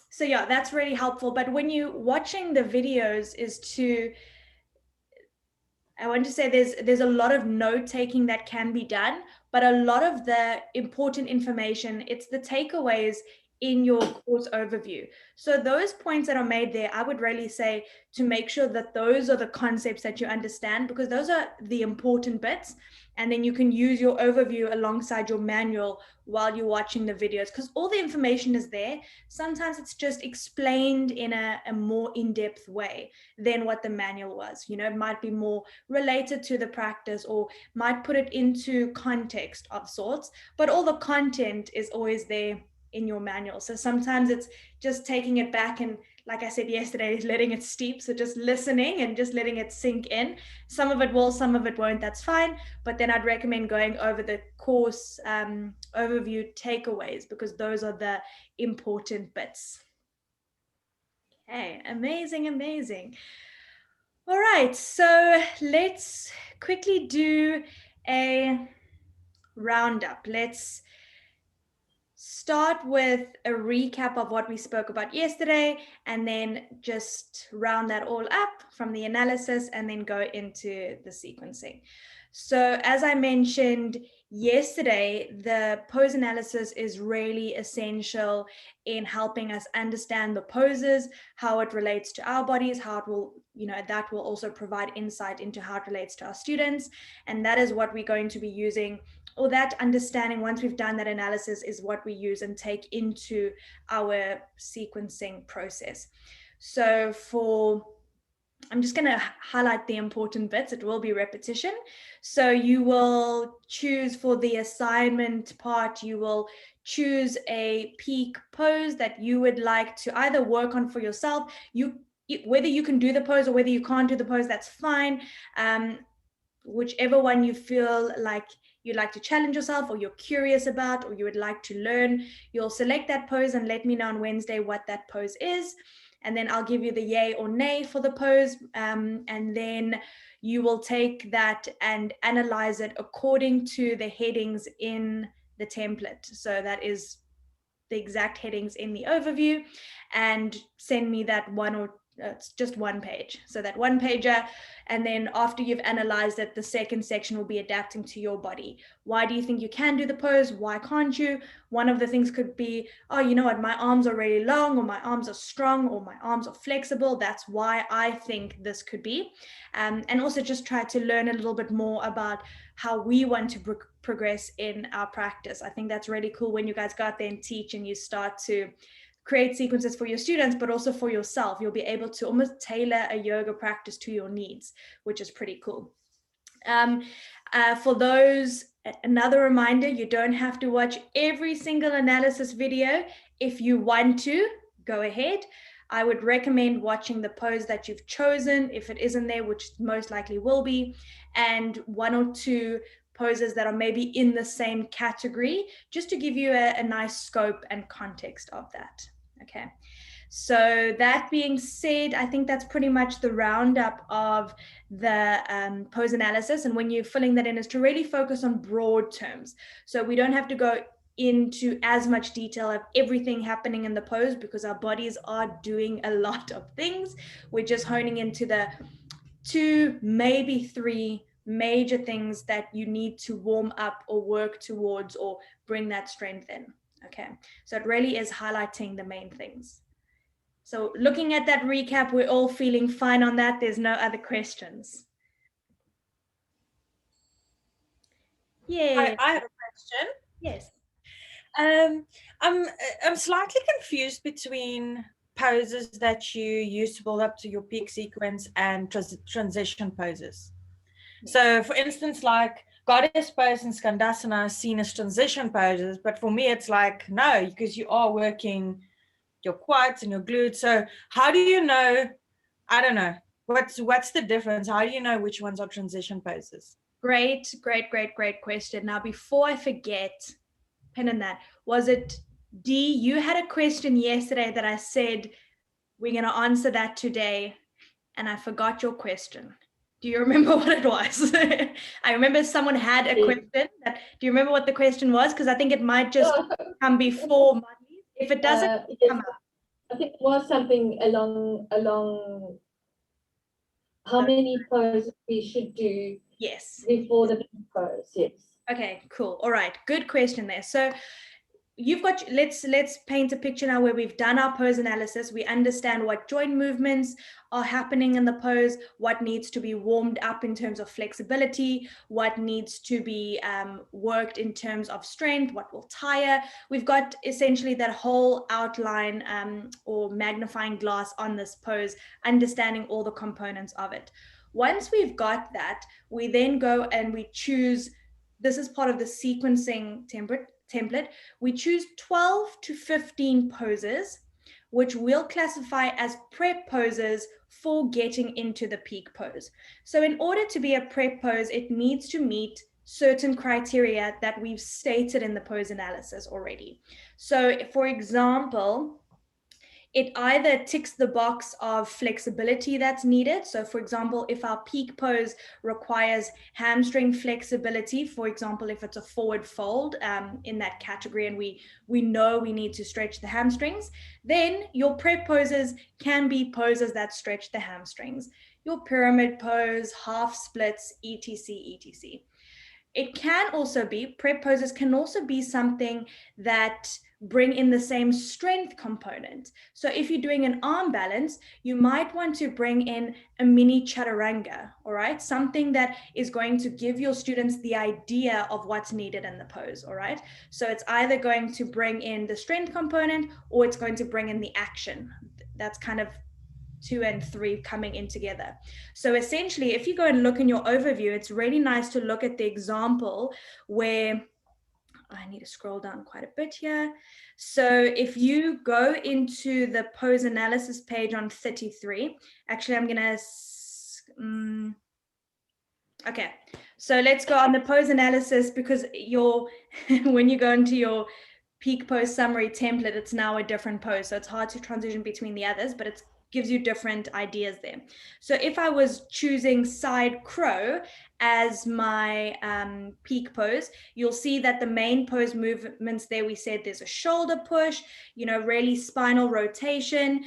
So yeah, that's really helpful. But when you're watching the videos I want to say there's a lot of note taking that can be done, but a lot of the important information, it's the takeaways in your course overview. So those points that are made there, I would really say to make sure that those are the concepts that you understand, because those are the important bits. And then you can use your overview alongside your manual while you're watching the videos, because all the information is there. Sometimes it's just explained in a more in-depth way than what the manual was. You know, it might be more related to the practice or might put it into context of sorts, but all the content is always there in your manual. So sometimes it's just taking it back and, like I said yesterday, letting it steep. So just listening and just letting it sink in. Some of it will, some of it won't, that's fine. But then I'd recommend going over the course overview takeaways, because those are the important bits. Okay, amazing, amazing. All right, so let's quickly do a roundup. Let's start with a recap of what we spoke about yesterday, and then just round that all up from the analysis and then go into the sequencing. So as I mentioned yesterday, the pose analysis is really essential in helping us understand the poses, how it relates to our bodies, how it will, you know, that will also provide insight into how it relates to our students. And that is what we're going to be using, or that understanding, once we've done that analysis, is what we use and take into our sequencing process. So I'm just going to highlight the important bits. It will be repetition. So you will choose for the assignment part, you will choose a peak pose that you would like to either work on for yourself. Whether you can do the pose or whether you can't do the pose, that's fine. Whichever one you feel like you'd like to challenge yourself, or you're curious about, or you would like to learn, you'll select that pose and let me know on Wednesday what that pose is. And then I'll give you the yay or nay for the pose. And then you will take that and analyze it according to the headings in the template. So that is the exact headings in the overview, and send me that one, or it's just one page. So that one pager. And then after you've analyzed it, the second section will be adapting to your body. Why do you think you can do the pose? Why can't you? One of the things could be, oh, you know what, my arms are really long, or my arms are strong, or my arms are flexible. That's why I think this could be. And also just try to learn a little bit more about how we want to progress in our practice. I think that's really cool when you guys go out there and teach and you start to create sequences for your students, but also for yourself. You'll be able to almost tailor a yoga practice to your needs, which is pretty cool. For those, another reminder, you don't have to watch every single analysis video. If you want to, go ahead. I would recommend watching the pose that you've chosen, if it isn't there, which most likely will be, and one or two poses that are maybe in the same category, just to give you a nice scope and context of that. Okay, so that being said, I think that's pretty much the roundup of the pose analysis. And when you're filling that in, is to really focus on broad terms. So we don't have to go into as much detail of everything happening in the pose, because our bodies are doing a lot of things. We're just honing into the 2, maybe 3 major things that you need to warm up or work towards or bring that strength in. Okay, so it really is highlighting the main things. So looking at that recap, we're all feeling fine on that. There's no other questions. Yeah. I have a question. Yes. I'm slightly confused between poses that you use to build up to your peak sequence and transition poses. So, for instance, like goddess pose and Skandasana are seen as transition poses, but for me, it's like no, because you are working your quads and your glutes. So, how do you know? I don't know. What's the difference? How do you know which ones are transition poses? Great question. Now, before I forget, pin in that. Was it D? You had a question yesterday that I said we're going to answer that today, and I forgot your question. Do you remember what it was? I remember someone had a question. Do you remember what the question was? Because I think it might just come before Mondays. If it doesn't Yes, come up, I think it was something along how many poses we should do yes. before the peak pose. Yes. Okay, cool. All right, good question there. So you've got, let's paint a picture now where we've done our pose analysis. We understand what joint movements are happening in the pose, what needs to be warmed up in terms of flexibility, what needs to be worked in terms of strength, what will tire. We've got essentially that whole outline or magnifying glass on this pose, understanding all the components of it. Once we've got that, we then go and we choose, this is part of the sequencing template. We choose 12 to 15 poses, which we'll classify as prep poses for getting into the peak pose. So in order to be a prep pose, it needs to meet certain criteria that we've stated in the pose analysis already. So for example, it either ticks the box of flexibility that's needed. So for example, if our peak pose requires hamstring flexibility, for example, if it's a forward fold in that category and we know we need to stretch the hamstrings, then your prep poses can be poses that stretch the hamstrings. Your pyramid pose, half splits, etc, etc. It can also be, prep poses can also be something that bring in the same strength component. So if you're doing an arm balance, you might want to bring in a mini chaturanga, all right? Something that is going to give your students the idea of what's needed in the pose, all right? So it's either going to bring in the strength component or it's going to bring in the action. That's kind of 2 and 3 coming in together. So essentially, if you go and look in your overview, it's really nice to look at the example where I need to scroll down quite a bit here. So if you go into the pose analysis page on 33, actually I'm gonna, okay. So let's go on the pose analysis, because when you go into your peak pose summary template, it's now a different pose. So it's hard to transition between the others, but it gives you different ideas there. So if I was choosing side crow as my peak pose, you'll see that the main pose movements there, we said there's a shoulder push, really spinal rotation.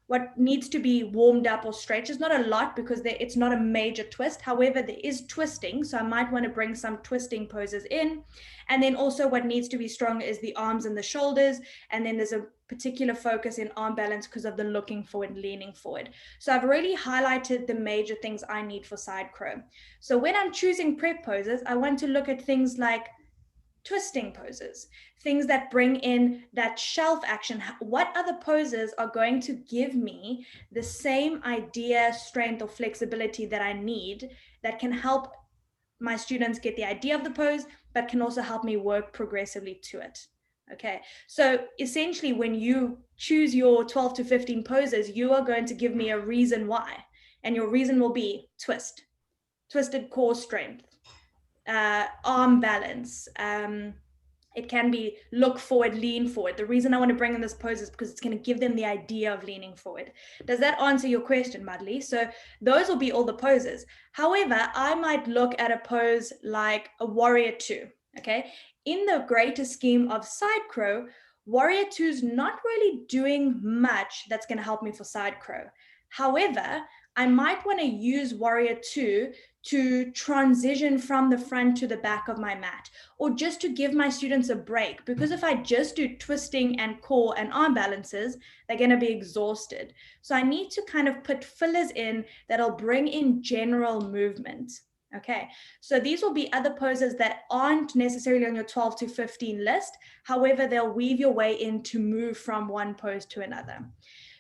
What needs to be warmed up or stretched is not a lot because it's not a major twist. However, there is twisting. So I might want to bring some twisting poses in. And then also what needs to be strong is the arms and the shoulders. And then there's a particular focus in arm balance because of the looking forward, leaning forward. So I've really highlighted the major things I need for side crow. So when I'm choosing prep poses, I want to look at things like twisting poses, things that bring in that shelf action. What other poses are going to give me the same idea, strength, or flexibility that I need that can help my students get the idea of the pose, but can also help me work progressively to it. Okay, so essentially when you choose your 12 to 15 poses, you are going to give me a reason why. And your reason will be twisted core strength, arm balance. It can be look forward, lean forward. The reason I want to bring in this pose is because it's going to give them the idea of leaning forward. Does that answer your question, Madly? So those will be all the poses. However, I might look at a pose like a warrior two, okay? In the greater scheme of side crow, warrior two is not really doing much that's going to help me for side crow. However, I might want to use warrior two to transition from the front to the back of my mat, or just to give my students a break, because if I just do twisting and core and arm balances, they're going to be exhausted. So I need to kind of put fillers in that'll bring in general movement. Okay, so these will be other poses that aren't necessarily on your 12 to 15 list. However, they'll weave your way in to move from one pose to another.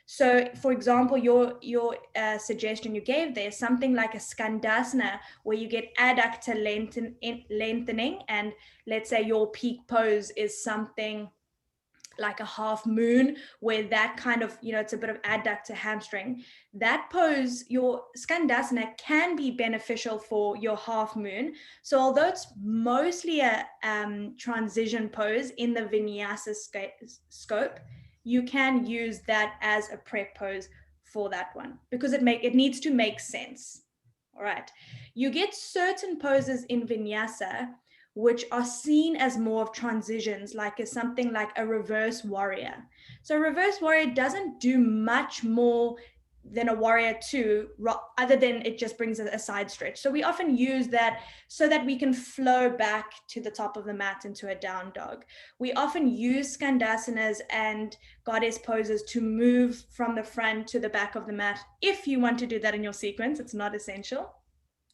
So for example, your suggestion you gave there, something like a Skandasana, where you get adductor lengthening, and let's say your peak pose is something like a half moon, where that kind of, it's a bit of adductor hamstring. That pose, your Skandasana, can be beneficial for your half moon. So although it's mostly a transition pose in the vinyasa scope, you can use that as a prep pose for that one, because it needs to make sense. All right. You get certain poses in vinyasa which are seen as more of transitions, like as something like a reverse warrior. So a reverse warrior doesn't do much more than a warrior 2, other than it just brings a side stretch. So we often use that so that we can flow back to the top of the mat into a down dog. We often use Skandasanas and goddess poses to move from the front to the back of the mat. If you want to do that in your sequence, it's not essential.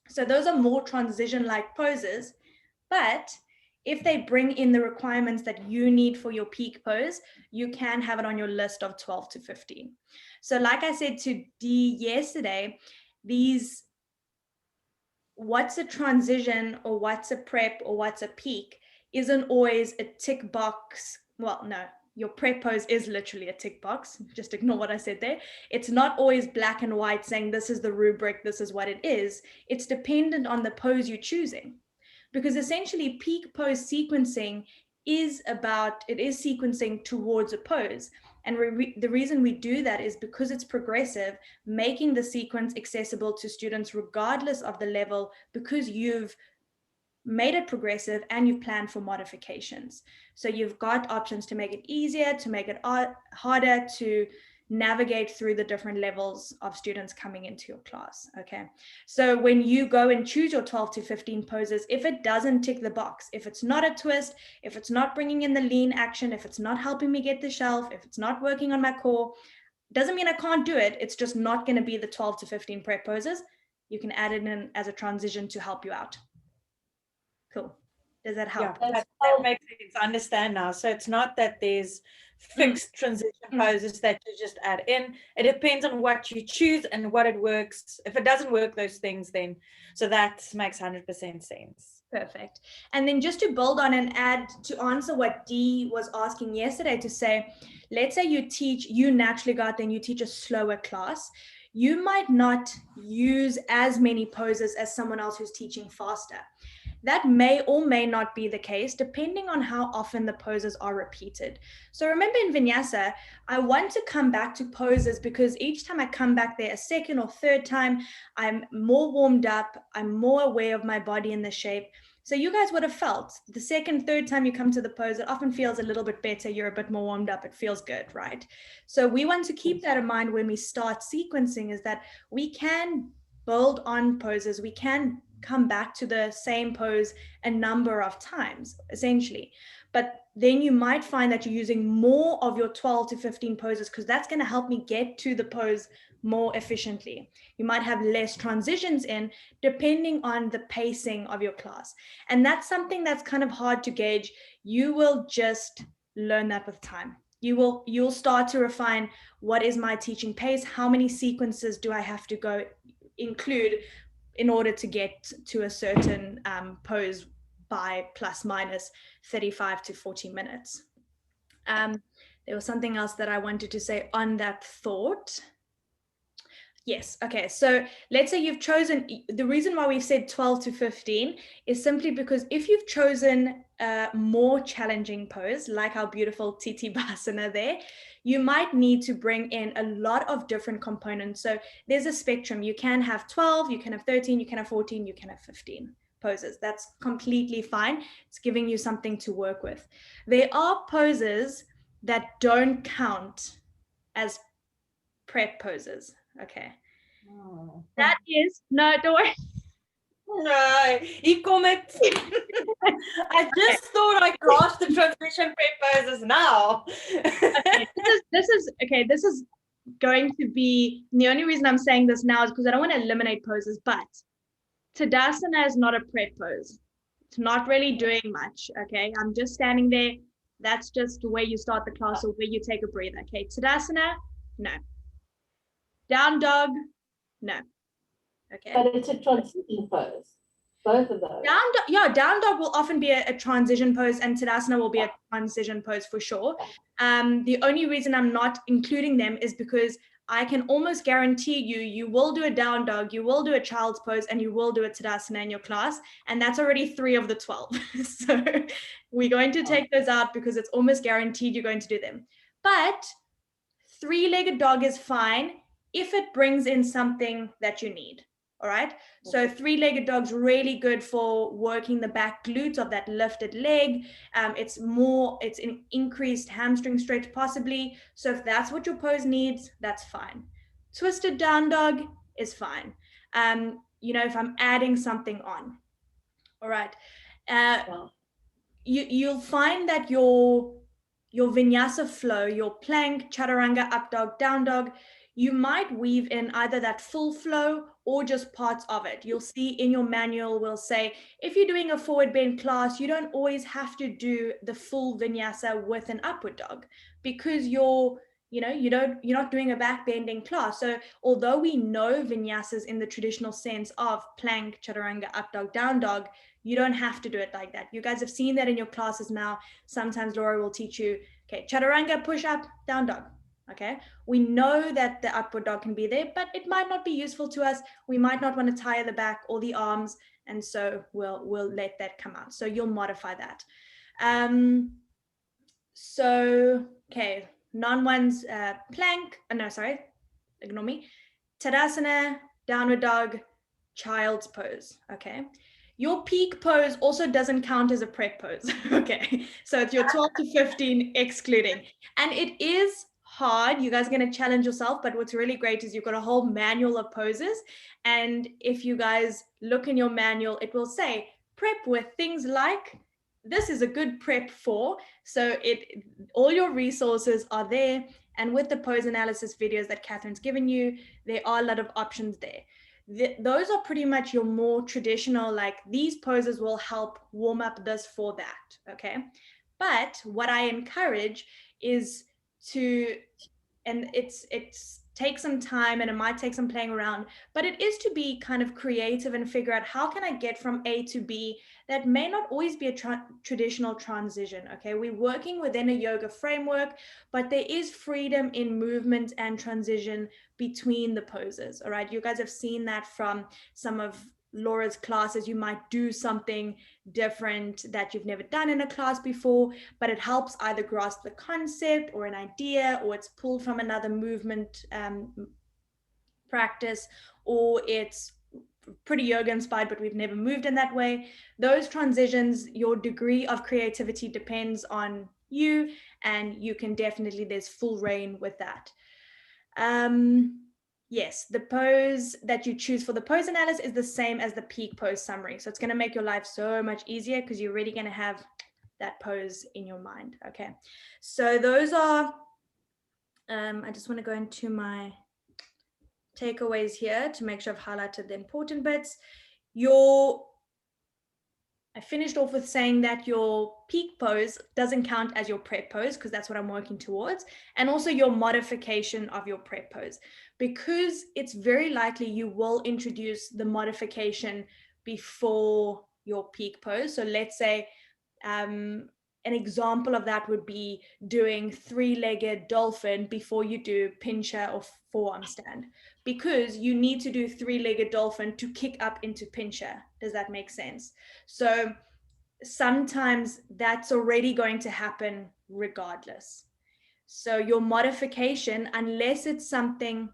So those are more transition-like poses, but if they bring in the requirements that you need for your peak pose, you can have it on your list of 12 to 15. So like I said to Dee yesterday, these, what's a transition or what's a prep or what's a peak isn't always a tick box. Well, no, your prep pose is literally a tick box. Just ignore what I said there. It's not always black and white saying this is the rubric, this is what it is. It's dependent on the pose you're choosing. Because essentially peak pose sequencing is sequencing towards a pose. And the reason we do that is because it's progressive, making the sequence accessible to students regardless of the level, because you've made it progressive and you've planned for modifications. So you've got options to make it easier, to make it harder, to navigate through the different levels of students coming into your class. Okay, so when you go and choose your 12 to 15 poses, if it doesn't tick the box, if it's not a twist, if it's not bringing in the lean action, if it's not helping me get the shelf, if it's not working on my core, doesn't mean I can't do it. It's just not going to be the 12 to 15 prep poses. You can add it in as a transition to help you out. Cool. Does that help? Yeah, that makes sense. I understand now. So it's not that there's fixed transition poses that you just add in. It depends on what you choose and what it works. If it doesn't work, those things then. So that makes 100% sense. Perfect. And then just to build on and add to answer what Dee was asking yesterday, to say, let's say you naturally got then you teach a slower class. You might not use as many poses as someone else who's teaching faster. That may or may not be the case, depending on how often the poses are repeated. So remember in Vinyasa, I want to come back to poses because each time I come back there a second or third time, I'm more warmed up, I'm more aware of my body and the shape. So you guys would have felt the second, third time you come to the pose, it often feels a little bit better, you're a bit more warmed up, it feels good, right? So we want to keep that in mind when we start sequencing, is that we can build on poses, we can come back to the same pose a number of times, essentially. But then you might find that you're using more of your 12 to 15 poses because that's going to help me get to the pose more efficiently. You might have less transitions in depending on the pacing of your class. And that's something that's kind of hard to gauge. You will just learn that with time. You'll start to refine, what is my teaching pace? How many sequences do I have to include in order to get to a certain pose by plus minus 35 to 40 minutes. There was something else that I wanted to say on that thought. Yes, okay, so let's say you've chosen, the reason why we've said 12 to 15 is simply because if you've chosen a more challenging pose, like our beautiful Titi Basana there, you might need to bring in a lot of different components. So there's a spectrum. You can have 12, you can have 13, you can have 14, you can have 15 poses. That's completely fine. It's giving you something to work with. There are poses that don't count as prep poses. Okay. Oh. That is, no, don't worry. No, he comment. I just thought I grasped the transition prep poses now. Okay, this is going to be, the only reason I'm saying this now is because I don't want to eliminate poses, but Tadasana is not a prep pose. It's not really doing much, okay? I'm just standing there. That's just where you start the class or where you take a breather, okay? Tadasana, no. Down dog, no. Okay. But it's a transition pose, both of those. Down dog will often be a transition pose, and Tadasana will be a transition pose for sure. The only reason I'm not including them is because I can almost guarantee you will do a down dog, you will do a child's pose, and you will do a Tadasana in your class, and that's already 3 of the 12. So we're going to take those out because it's almost guaranteed you're going to do them. But 3-legged dog is fine if it brings in something that you need. All right. So three-legged dog's really good for working the back glutes of that lifted leg. It's an increased hamstring stretch possibly. So if that's what your pose needs, that's fine. Twisted down dog is fine. If I'm adding something on. All right. You'll find that your vinyasa flow, your plank, chaturanga, up dog, down dog, you might weave in either that full flow or just parts of it. You'll see in your manual, we'll say, if you're doing a forward bend class, you don't always have to do the full vinyasa with an upward dog, because you're not doing a back bending class. So although we know vinyasas in the traditional sense of plank, chaturanga, up dog, down dog, you don't have to do it like that. You guys have seen that in your classes now. Sometimes Laura will teach you, okay, chaturanga, push up, down dog. Okay, we know that the upward dog can be there, but it might not be useful to us. We might not want to tire the back or the arms, and so we'll let that come out. So you'll modify that. Okay, non-ones, plank. Ignore me. Tadasana, downward dog, child's pose. Okay. Your peak pose also doesn't count as a prep pose. Okay, so it's your 12 to 15 excluding, and it is hard. You guys are going to challenge yourself, but what's really great is you've got a whole manual of poses, and if you guys look in your manual, it will say prep with things like this is a good prep for. So all your resources are there, and with the pose analysis videos that Catherine's given you, there are a lot of options there. Those are pretty much your more traditional, like these poses will help warm up this for that. Okay, but what I encourage is it's take some time, and it might take some playing around, but it is to be kind of creative and figure out how can I get from A to B. That may not always be a traditional transition. Okay, we're working within a yoga framework, but there is freedom in movement and transition between the poses. All right, you guys have seen that from some of Laura's classes. You might do something different that you've never done in a class before, but it helps either grasp the concept or an idea, or it's pulled from another movement practice, or it's pretty yoga inspired, but we've never moved in that way. Those transitions, your degree of creativity depends on you, and you can definitely, there's full reign with that. Yes, the pose that you choose for the pose analysis is the same as the peak pose summary. So it's going to make your life so much easier, because you're already going to have that pose in your mind. Okay, so those are, I just want to go into my takeaways here to make sure I've highlighted the important bits. I finished off with saying that your peak pose doesn't count as your prep pose, because that's what I'm working towards, and also your modification of your prep pose, because it's very likely you will introduce the modification before your peak pose. So let's say an example of that would be doing three-legged dolphin before you do pincher or forearm stand, because you need to do three-legged dolphin to kick up into pincher. Does that make sense? So sometimes that's already going to happen regardless. So your modification, unless it's something,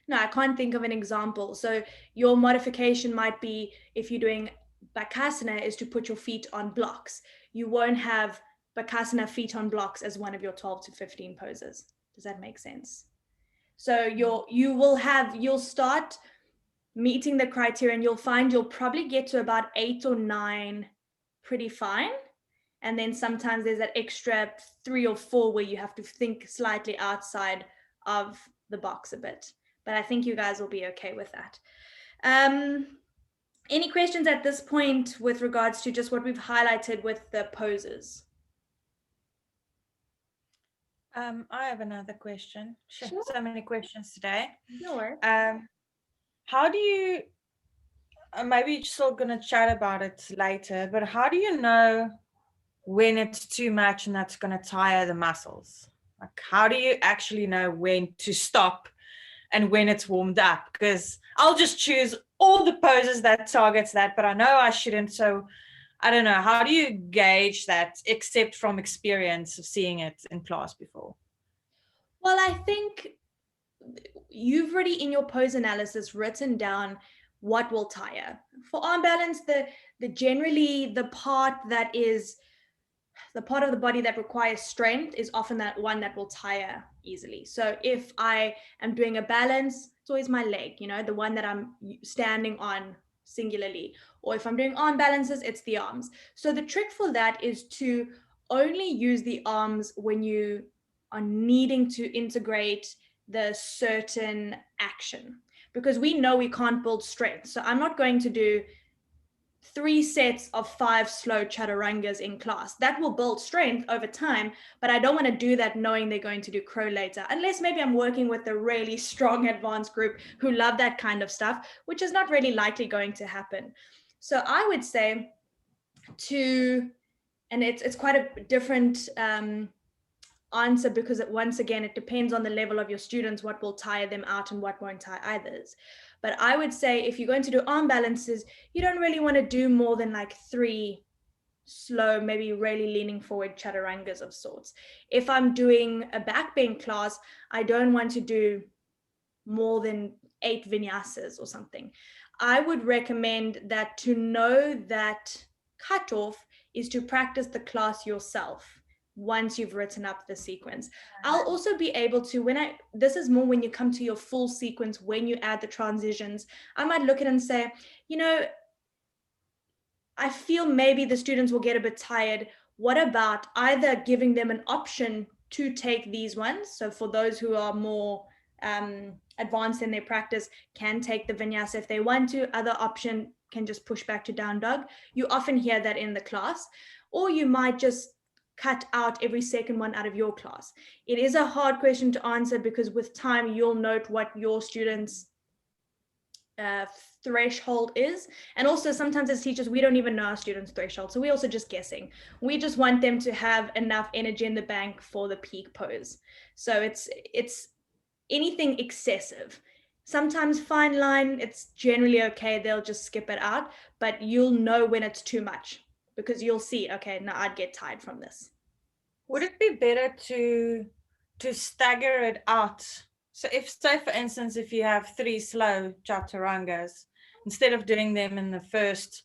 no, I can't think of an example. So your modification might be, if you're doing Bakasana, is to put your feet on blocks. You won't have Bakasana feet on blocks as one of your 12 to 15 poses. Does that make sense? So you'll start meeting the criteria, and you'll find you'll probably get to about 8 or 9 pretty fine. And then sometimes there's that extra 3 or 4 where you have to think slightly outside of the box a bit. But I think you guys will be okay with that. Any questions at this point with regards to just what we've highlighted with the poses? I have another question. Sure. Sure. So many questions today. No worries. How do you, maybe you're still going to chat about it later, but how do you know when it's too much and that's going to tire the muscles? Like, how do you actually know when to stop and when it's warmed up? Because I'll just choose all the poses that targets that, but I know I shouldn't. So I don't know. How do you gauge that, except from experience of seeing it in class before? Well, I think you've already in your pose analysis written down what will tire. For arm balance, the generally the part that is the part of the body that requires strength is often that one that will tire easily. So if I am doing a balance, it's always my leg, the one that I'm standing on singularly. Or if I'm doing arm balances, it's the arms. So the trick for that is to only use the arms when you are needing to integrate the certain action, because we know we can't build strength. So I'm not going to do 3 sets of 5 slow chaturangas in class. That will build strength over time, but I don't want to do that knowing they're going to do crow later, unless maybe I'm working with a really strong advanced group who love that kind of stuff, which is not really likely going to happen. So I would say and it's quite a different answer, because once again, it depends on the level of your students, what will tire them out and what won't tire others. But I would say if you're going to do arm balances, you don't really want to do more than like 3 slow, maybe really leaning forward chaturangas of sorts. If I'm doing a back bend class, I don't want to do more than 8 vinyasas or something. I would recommend that to know that cutoff is to practice the class yourself once you've written up the sequence. I'll also be able to, this is more when you come to your full sequence, when you add the transitions, I might look at it and say, I feel maybe the students will get a bit tired. What about either giving them an option to take these ones? So for those who are more advanced in their practice, can take the vinyasa if they want to. Other option can just push back to down dog. You often hear that in the class. Or you might just cut out every second one out of your class. It is a hard question to answer, because with time you'll note what your students' threshold is. And also sometimes as teachers, we don't even know our students' threshold. So we're also just guessing. We just want them to have enough energy in the bank for the peak pose. So it's anything excessive. Sometimes fine line, it's generally okay. They'll just skip it out, but you'll know when it's too much, because you'll see, okay, now I'd get tired from this. Would it be better to stagger it out? So say for instance, if you have 3 slow chaturangas, instead of doing them in the first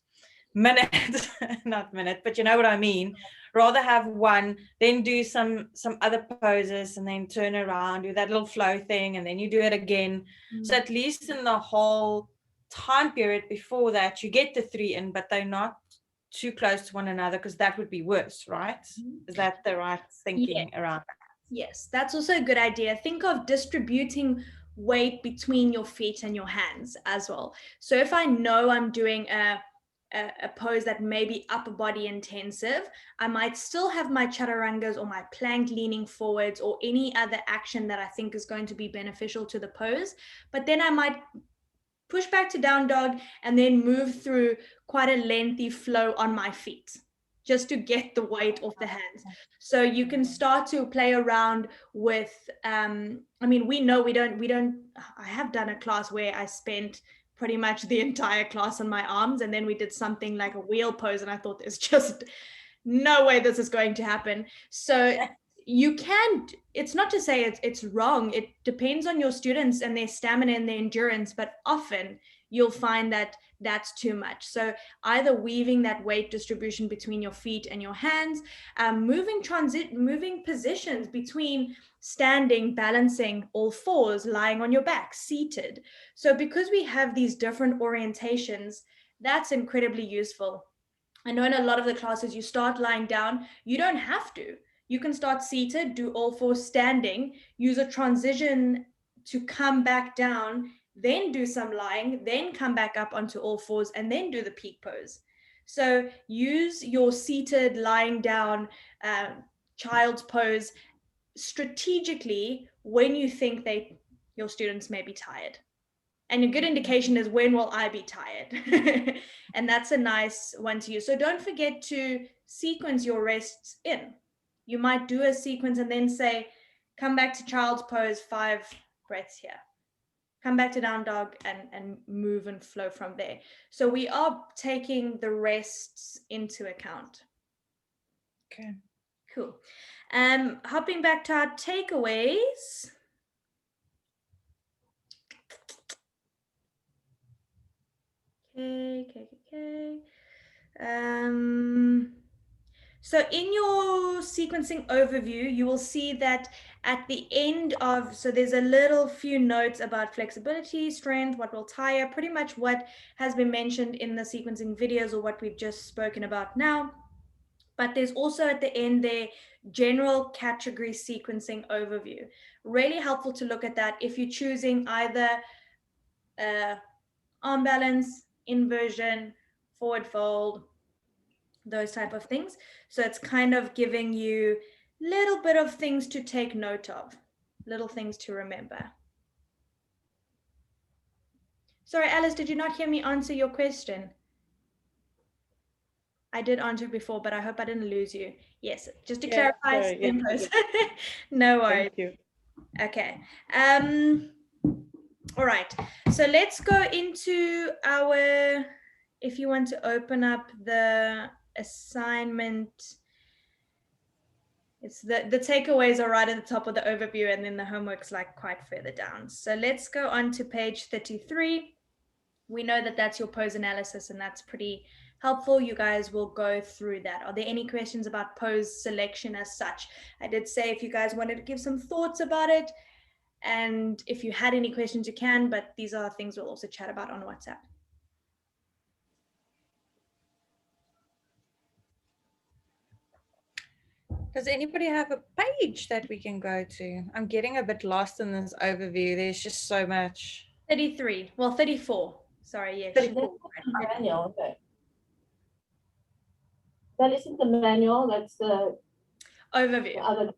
minute, not minute, but you know what I mean, rather have one, then do some other poses, and then turn around, do that little flow thing, and then you do it again. So at least in the whole time period before that, you get the 3 in, but they're not too close to one another, because that would be worse, right? Is that the right thinking around that? Yes, that's also a good idea. Think of distributing weight between your feet and your hands as well. So if I know I'm doing a pose that may be upper body intensive, I might still have my chaturangas or my plank leaning forwards or any other action that I think is going to be beneficial to the pose. But then I might push back to down dog and then move through quite a lengthy flow on my feet, just to get the weight off the hands. So you can start to play around with, we know we don't, I have done a class where I spent pretty much the entire class on my arms, and then we did something like a wheel pose, and I thought there's just no way this is going to happen. So you can't, it's not to say it's wrong. It depends on your students and their stamina and their endurance, but often you'll find that that's too much. So either weaving that weight distribution between your feet and your hands, moving positions between standing, balancing, all fours, lying on your back, seated. So because we have these different orientations, that's incredibly useful. I know in a lot of the classes you start lying down. You don't have to. You can start seated, do all fours standing, use a transition to come back down, then do some lying, then come back up onto all fours, and then do the peak pose. So use your seated, lying down, child's pose strategically when you think your students may be tired. And a good indication is, when will I be tired? And that's a nice one to use. So don't forget to sequence your rests in. You might do a sequence and then say, come back to child's pose, 5 breaths here. Come back to down dog and move and flow from there. So we are taking the rests into account. Okay. Cool. Hopping back to our takeaways. Okay. So in your sequencing overview, you will see that at the end of, so there's a little few notes about flexibility, strength, what will tire, pretty much what has been mentioned in the sequencing videos or what we've just spoken about now. But there's also at the end there, general category sequencing overview. Really helpful to look at that if you're choosing either arm balance, inversion, forward fold, those type of things. So it's kind of giving you a little bit of things to take note of, little things to remember. Sorry, Alice, did you not hear me answer your question? I did answer before, but I hope I didn't lose you. Yes, just to clarify, sorry, yes, pose. No worries. Thank you. Okay. All right. So let's go into our, if you want to open up the assignment, it's the takeaways are right at the top of the overview, and then the homework's like quite further down. So let's go on to page 33. We know that that's your pose analysis, and that's pretty helpful. You guys will go through that. Are there any questions about pose selection as such? I did say if you guys wanted to give some thoughts about it, and if you had any questions, you can, but these are things we'll also chat about on WhatsApp. Does anybody have a page that we can go to? I'm getting a bit lost in this overview. There's just so much. 33, well, 34. Sorry, yeah. 34. Manual, okay. That isn't the manual, that's the Overview. other,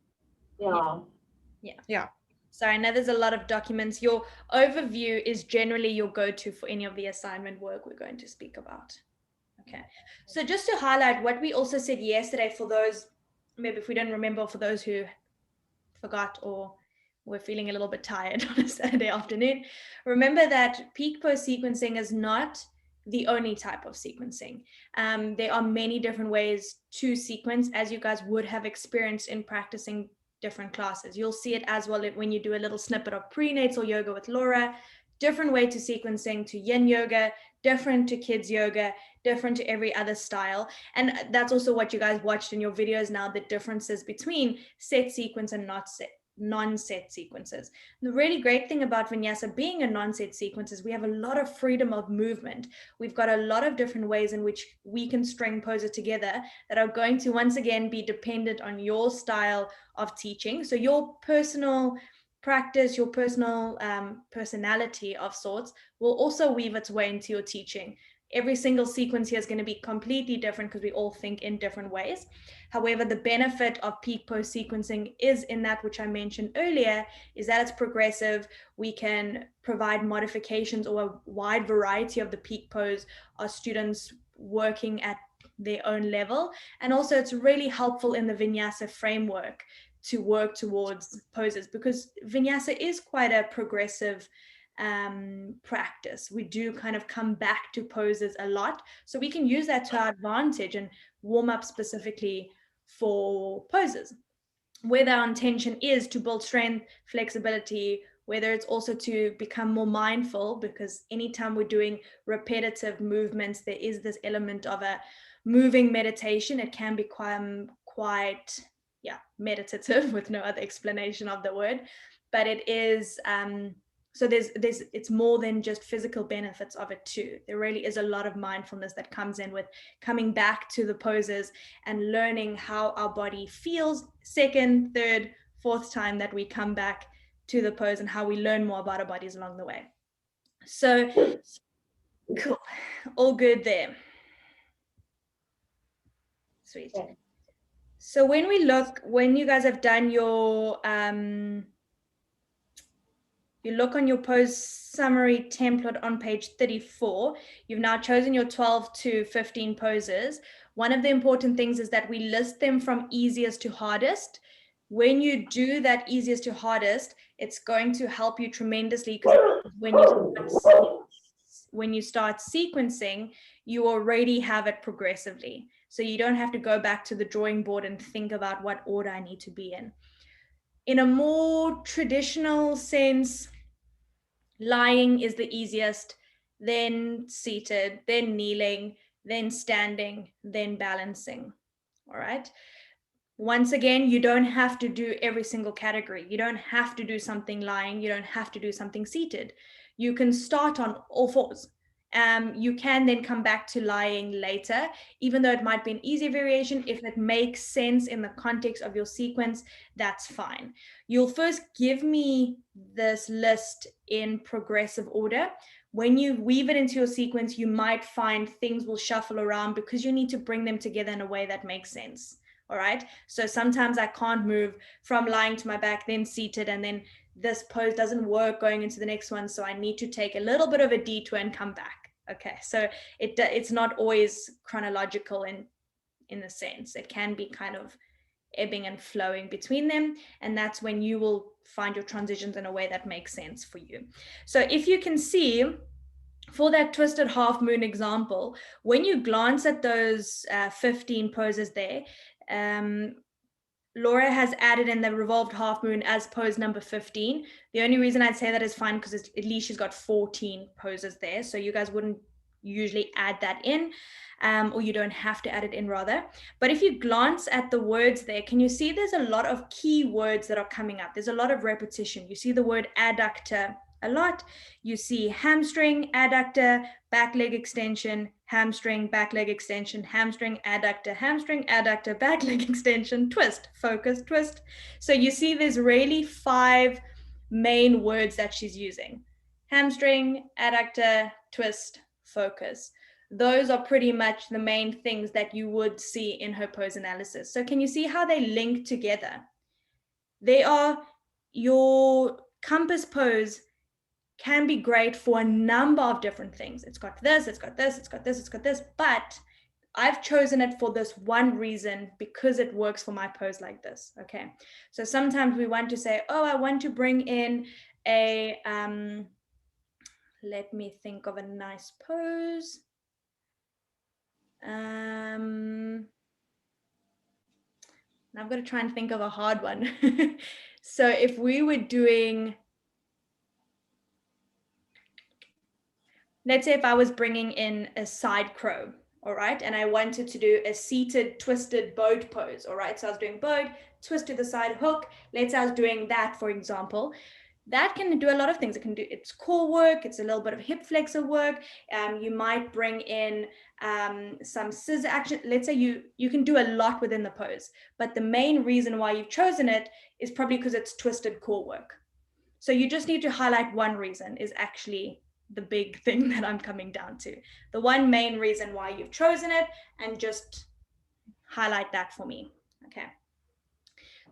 Yeah. Sorry, now there's a lot of documents. Your overview is generally your go-to for any of the assignment work we're going to speak about. Okay, so just to highlight what we also said yesterday, for those, maybe if we don't remember, for those who forgot or were feeling a little bit tired on a Saturday afternoon, remember that peak pose sequencing is not the only type of sequencing. There are many different ways to sequence, as you guys would have experienced in practicing different classes. You'll see it as well when you do a little snippet of prenatal yoga with Laura. Different way to sequencing to yin yoga, different to kids yoga, different to every other style. And that's also what you guys watched in your videos now, the differences between set sequence and non-set sequences. The really great thing about Vinyasa being a non-set sequence is we have a lot of freedom of movement. We've got a lot of different ways in which we can string poses together that are going to once again be dependent on your style of teaching. So your personal practice, your personal personality of sorts will also weave its way into your teaching. Every single sequence here is going to be completely different because we all think in different ways. However, the benefit of peak pose sequencing is in that which I mentioned earlier, is that it's progressive. We can provide modifications or a wide variety of the peak pose, our students working at their own level. And also it's really helpful in the Vinyasa framework to work towards poses, because Vinyasa is quite a progressive practice. We do kind of come back to poses a lot, so we can use that to our advantage and warm up specifically for poses, whether our intention is to build strength, flexibility, whether it's also to become more mindful, because anytime we're doing repetitive movements, there is this element of a moving meditation. It can be quite meditative with no other explanation of the word, but it is so there's it's more than just physical benefits of it too. There really is a lot of mindfulness that comes in with coming back to the poses and learning how our body feels second, third, fourth time that we come back to the pose, and how we learn more about our bodies along the way. So cool, all good there. Sweet. Okay. So when you guys have done your you look on your pose summary template on page 34, you've now chosen your 12 to 15 poses. One of the important things is that we list them from easiest to hardest. When you do that easiest to hardest, it's going to help you tremendously, because when you start sequencing, you already have it progressively. So you don't have to go back to the drawing board and think about what order I need to be in. In a more traditional sense, lying is the easiest, then seated, then kneeling, then standing, then balancing. All right. Once again, you don't have to do every single category. You don't have to do something lying. You don't have to do something seated. You can start on all fours. You can then come back to lying later, even though it might be an easier variation. If it makes sense in the context of your sequence, that's fine. You'll first give me this list in progressive order. When you weave it into your sequence, you might find things will shuffle around because you need to bring them together in a way that makes sense. All right. So sometimes I can't move from lying to my back, then seated, and then this pose doesn't work going into the next one. So I need to take a little bit of a detour and come back. Okay. So it's not always chronological in the sense. It can be kind of ebbing and flowing between them. And that's when you will find your transitions in a way that makes sense for you. So if you can see, for that twisted half moon example, when you glance at those 15 poses there, Laura has added in the revolved half moon as pose number 15. The only reason I'd say that is fine because at least she's got 14 poses there. So you guys wouldn't usually add that in, or you don't have to add it in rather. But if you glance at the words there, can you see there's a lot of key words that are coming up? There's a lot of repetition. You see the word adductor a lot. You see hamstring, adductor, back leg extension, hamstring, back leg extension, hamstring, adductor, back leg extension, twist, focus, twist. So you see there's really 5 main words that she's using. Hamstring, adductor, twist, focus. Those are pretty much the main things that you would see in her pose analysis. So can you see how they link together? They are, your compass pose can be great for a number of different things. It's got this, it's got this, it's got this, it's got this, but I've chosen it for this one reason, because it works for my pose like this. Okay. So sometimes we want to say, oh, I want to bring in a, let me think of a nice pose. I've got to try and think of a hard one. So if we were doing, let's say if I was bringing in a side crow, all right, and I wanted to do a seated twisted boat pose, all right, so I was doing boat, twist to the side, hook. Let's say I was doing that, for example. That can do a lot of things. It can do, it's core work, it's a little bit of hip flexor work. You might bring in some scissor action. Let's say you can do a lot within the pose, but the main reason why you've chosen it is probably because it's twisted core work. So you just need to highlight one reason is actually the big thing that I'm coming down to. The one main reason why you've chosen it, and just highlight that for me. Okay.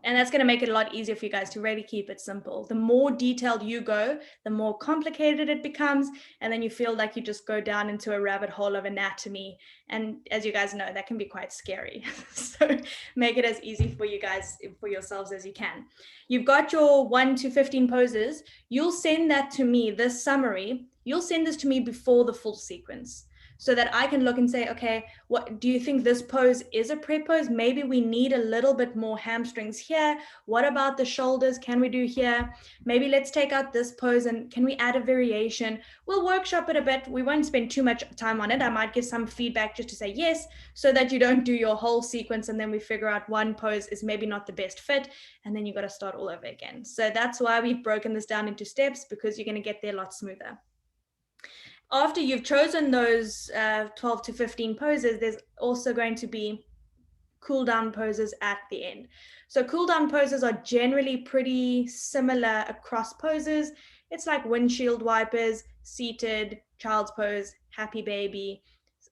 And that's going to make it a lot easier for you guys to really keep it simple. The more detailed you go, the more complicated it becomes. And then you feel like you just go down into a rabbit hole of anatomy. And as you guys know, that can be quite scary. So make it as easy for you guys, for yourselves as you can. You've got your 1 to 15 poses. You'll send that to me, this summary. You'll send this to me before the full sequence, so that I can look and say, okay, what do you think this pose is a prep pose? Maybe we need a little bit more hamstrings here. What about the shoulders? Can we do here? Maybe let's take out this pose and can we add a variation? We'll workshop it a bit. We won't spend too much time on it. I might give some feedback just to say yes, so that you don't do your whole sequence and then we figure out one pose is maybe not the best fit and then you got to start all over again. So that's why we've broken this down into steps, because you're going to get there a lot smoother. After you've chosen those 12 to 15 poses, there's also going to be cool down poses at the end. So cool down poses are generally pretty similar across poses. It's like windshield wipers, seated, child's pose, happy baby,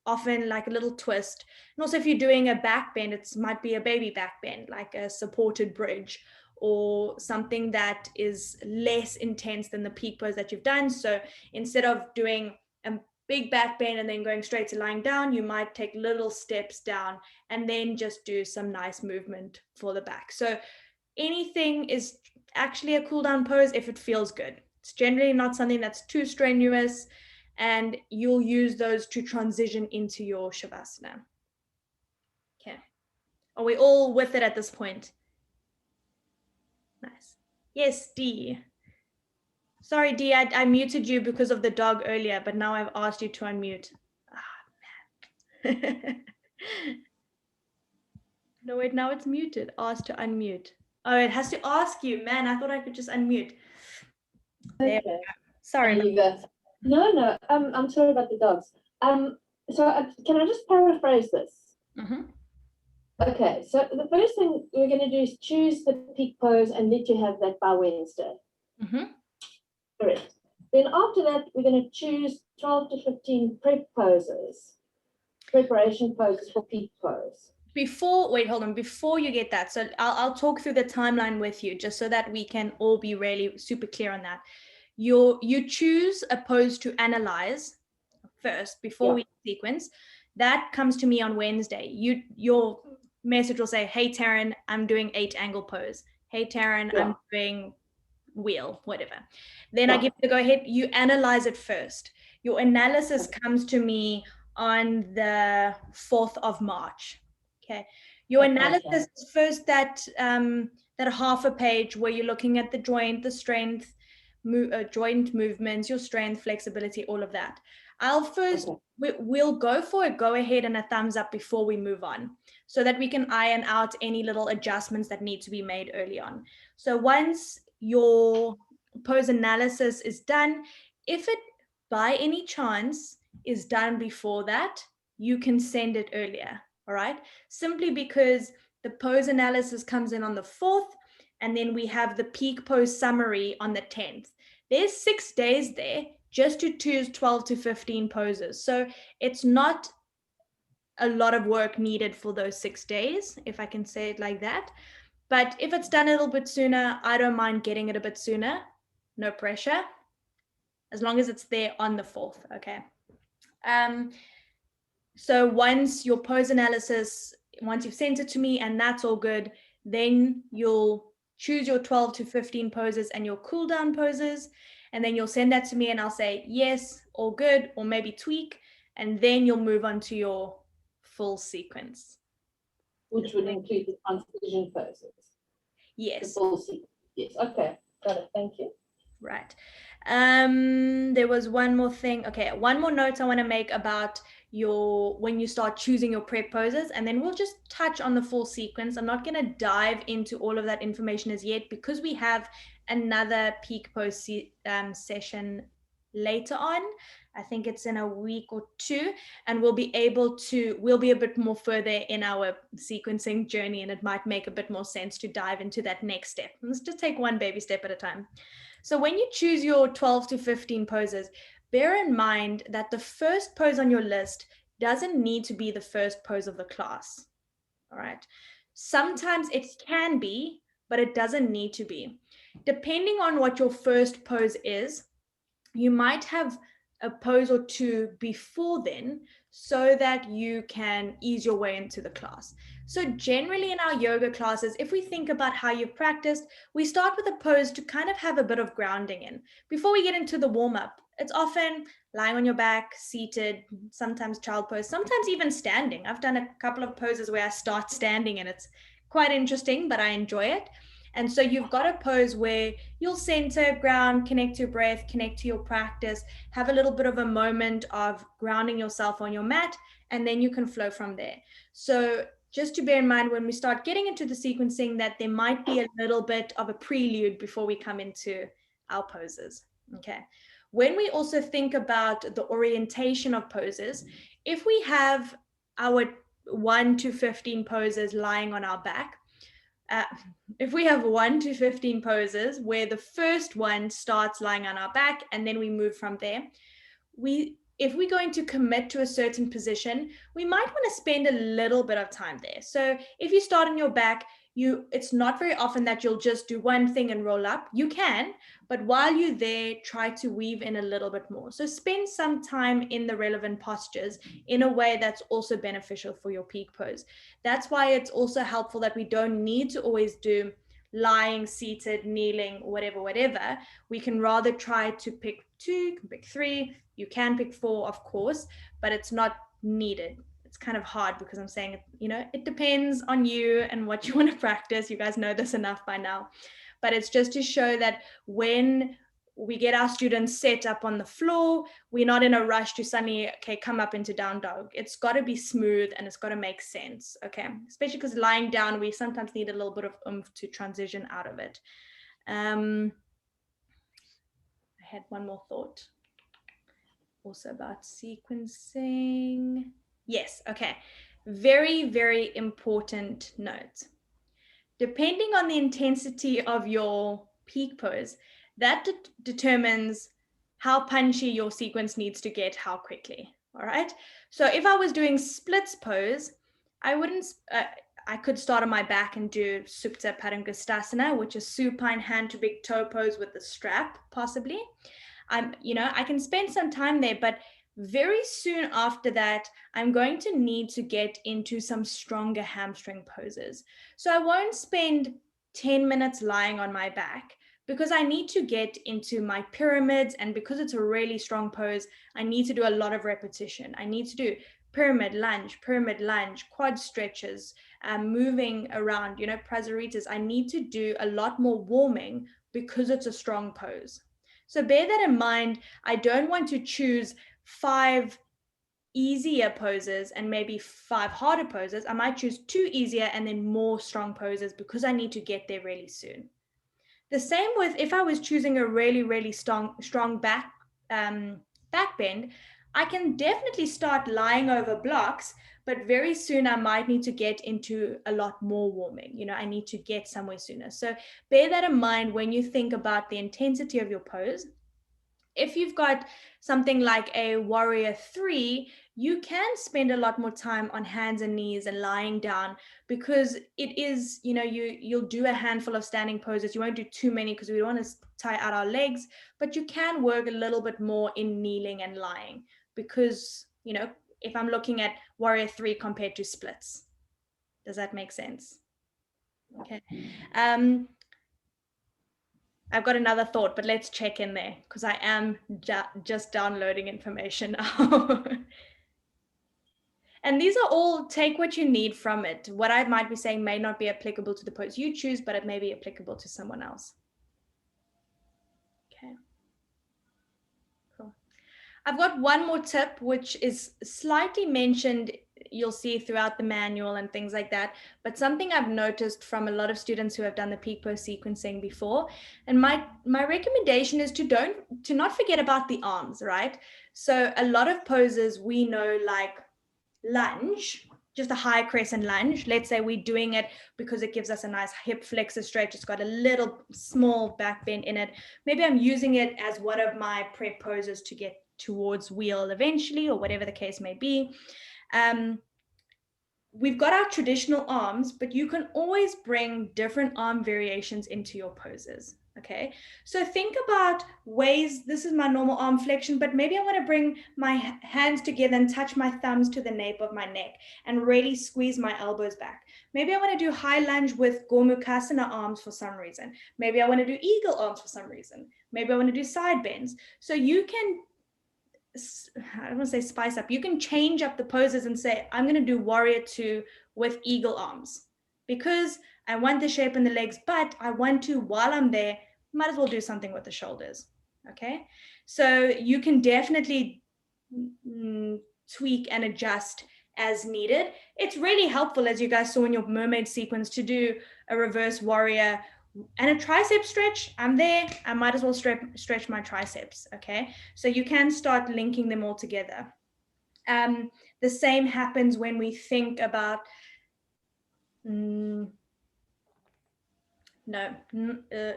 often like a little twist. And also if you're doing a back bend, it might be a baby back bend, like a supported bridge, or something that is less intense than the peak pose that you've done. So instead of doing a big back bend and then going straight to lying down, you might take little steps down and then just do some nice movement for the back. So anything is actually a cool down pose if it feels good. It's generally not something that's too strenuous, and you'll use those to transition into your Shavasana. Okay. Are we all with it at this point? Nice. Yes, D. Sorry, Dee, I muted you because of the dog earlier, but now I've asked you to unmute. Ah, man. No, wait, now it's muted. Ask to unmute. Oh, it has to ask you. Man, I thought I could just unmute. There we Okay. go. Sorry. There you go. No, I'm sorry about the dogs. Can I just paraphrase this? Mhm. Okay, so the first thing we're going to do is choose the peak pose and let you have that by Wednesday. Mhm. Correct. Then after that, we're going to choose 12 to 15 preparation poses for peak pose. Wait, hold on. Before you get that, so I'll talk through the timeline with you just so that we can all be really super clear on that. You choose a pose to analyze first before we sequence. That comes to me on Wednesday. Your message will say, "Hey Taryn, I'm doing 8-angle pose. Hey Taryn, I'm doing wheel, whatever." Then I give you the go ahead. You analyze it first. Your analysis comes to me on the 4th of March. Okay. Your analysis is first that half a page where you're looking at the joint, the strength, joint movements, your strength, flexibility, all of that. I'll first, we'll go for a go ahead and a thumbs up before we move on so that we can iron out any little adjustments that need to be made early on. So once your pose analysis is done, if it by any chance is done before that, you can send it earlier, all right? Simply because the pose analysis comes in on the 4th, and then we have the peak pose summary on the 10th. There's 6 days there just to choose 12 to 15 poses. So it's not a lot of work needed for those 6 days, if I can say it like that. But if it's done a little bit sooner, I don't mind getting it a bit sooner. No pressure, as long as it's there on the 4th, okay? So once your pose analysis, once you've sent it to me and that's all good, then you'll choose your 12 to 15 poses and your cool down poses. And then you'll send that to me and I'll say, yes, all good, or maybe tweak. And then you'll move on to your full sequence. Which would include the transition poses. Yes. The full sequence. Yes, okay, got it, thank you. Right. There was one more thing. Okay, one more note I want to make about when you start choosing your prep poses, and then we'll just touch on the full sequence. I'm not going to dive into all of that information as yet because we have another peak pose session later on. I think it's in a week or two, and we'll be a bit more further in our sequencing journey, and it might make a bit more sense to dive into that next step. Let's just take one baby step at a time. So when you choose your 12 to 15 poses, bear in mind that the first pose on your list doesn't need to be the first pose of the class. All right. Sometimes it can be, but it doesn't need to be. Depending on what your first pose is, you might have a pose or two before then so that you can ease your way into the class. So generally in our yoga classes, if we think about how you've practiced, we start with a pose to kind of have a bit of grounding in. Before we get into the warm-up, it's often lying on your back, seated, sometimes child pose, sometimes even standing. I've done a couple of poses where I start standing and it's quite interesting, but I enjoy it. And so you've got a pose where you'll center, ground, connect to your breath, connect to your practice, have a little bit of a moment of grounding yourself on your mat, and then you can flow from there. So just to bear in mind when we start getting into the sequencing that there might be a little bit of a prelude before we come into our poses, okay? When we also think about the orientation of poses, if we have our 1 to 15 poses lying on our back, if we have 1 to 15 poses where the first one starts lying on our back and then we move from there, if we're going to commit to a certain position, we might want to spend a little bit of time there. So if you start on your back, it's not very often that you'll just do one thing and roll up. You can, but while you're there, try to weave in a little bit more. So spend some time in the relevant postures in a way that's also beneficial for your peak pose. That's why it's also helpful that we don't need to always do lying, seated, kneeling, whatever. We can rather try to pick 2, you can pick 3, you can pick 4, of course, but it's not needed. It's kind of hard because I'm saying, it depends on you and what you want to practice. You guys know this enough by now, but it's just to show that when we get our students set up on the floor. We're not in a rush to suddenly, okay, come up into down dog. It's got to be smooth and it's got to make sense, okay? Especially because lying down, we sometimes need a little bit of oomph to transition out of it. I had one more thought also about sequencing. Yes, okay. Very, very important note. Depending on the intensity of your peak pose, that determines how punchy your sequence needs to get how quickly, all right? So if I was doing splits pose, I wouldn't, I could start on my back and do Supta Padangusthasana, which is supine hand to big toe pose with the strap, possibly. I can spend some time there, but very soon after that, I'm going to need to get into some stronger hamstring poses. So I won't spend 10 minutes lying on my back because I need to get into my pyramids. And because it's a really strong pose, I need to do a lot of repetition. I need to do pyramid lunge, quad stretches, moving around, prasaritas. I need to do a lot more warming because it's a strong pose. So bear that in mind. I don't want to choose 5 easier poses and maybe 5 harder poses. I might choose 2 easier and then more strong poses because I need to get there really soon. The same with if I was choosing a really, really strong back bend, I can definitely start lying over blocks, but very soon I might need to get into a lot more warming. I need to get somewhere sooner. So bear that in mind when you think about the intensity of your pose. If you've got something like a Warrior 3, you can spend a lot more time on hands and knees and lying down because it is, you'll do a handful of standing poses. You won't do too many because we don't want to tie out our legs, but you can work a little bit more in kneeling and lying because, if I'm looking at Warrior 3 compared to splits. Does that make sense? Okay. I've got another thought, but let's check in there because I am just downloading information now. And these are all, take what you need from it. What I might be saying may not be applicable to the pose you choose, but it may be applicable to someone else. Okay. Cool. I've got one more tip, which is slightly mentioned. You'll see throughout the manual and things like that, but something I've noticed from a lot of students who have done the peak pose sequencing before, and my recommendation is to not forget about the arms, right? So a lot of poses we know, like lunge, just a high crescent lunge. Let's say we're doing it because it gives us a nice hip flexor stretch. It's got a little small back bend in it. Maybe I'm using it as one of my prep poses to get towards wheel eventually, or whatever the case may be. We've got our traditional arms, but you can always bring different arm variations into your poses. Okay, so think about ways, this is my normal arm flexion, but maybe I want to bring my hands together and touch my thumbs to the nape of my neck and really squeeze my elbows back. Maybe I want to do high lunge with Gomukhasana arms for some reason. Maybe I want to do eagle arms for some reason. Maybe I want to do side bends. So you can, I don't want to say spice up, you can change up the poses and say, I'm going to do Warrior 2 with eagle arms because I want the shape in the legs, but I want to, while I'm there, might as well do something with the shoulders. Okay, so you can definitely tweak and adjust as needed. It's really helpful, as you guys saw in your mermaid sequence, to do a reverse warrior and a tricep stretch. I'm there, I might as well stretch my triceps. Okay, so you can start linking them all together. The same happens when we think about no,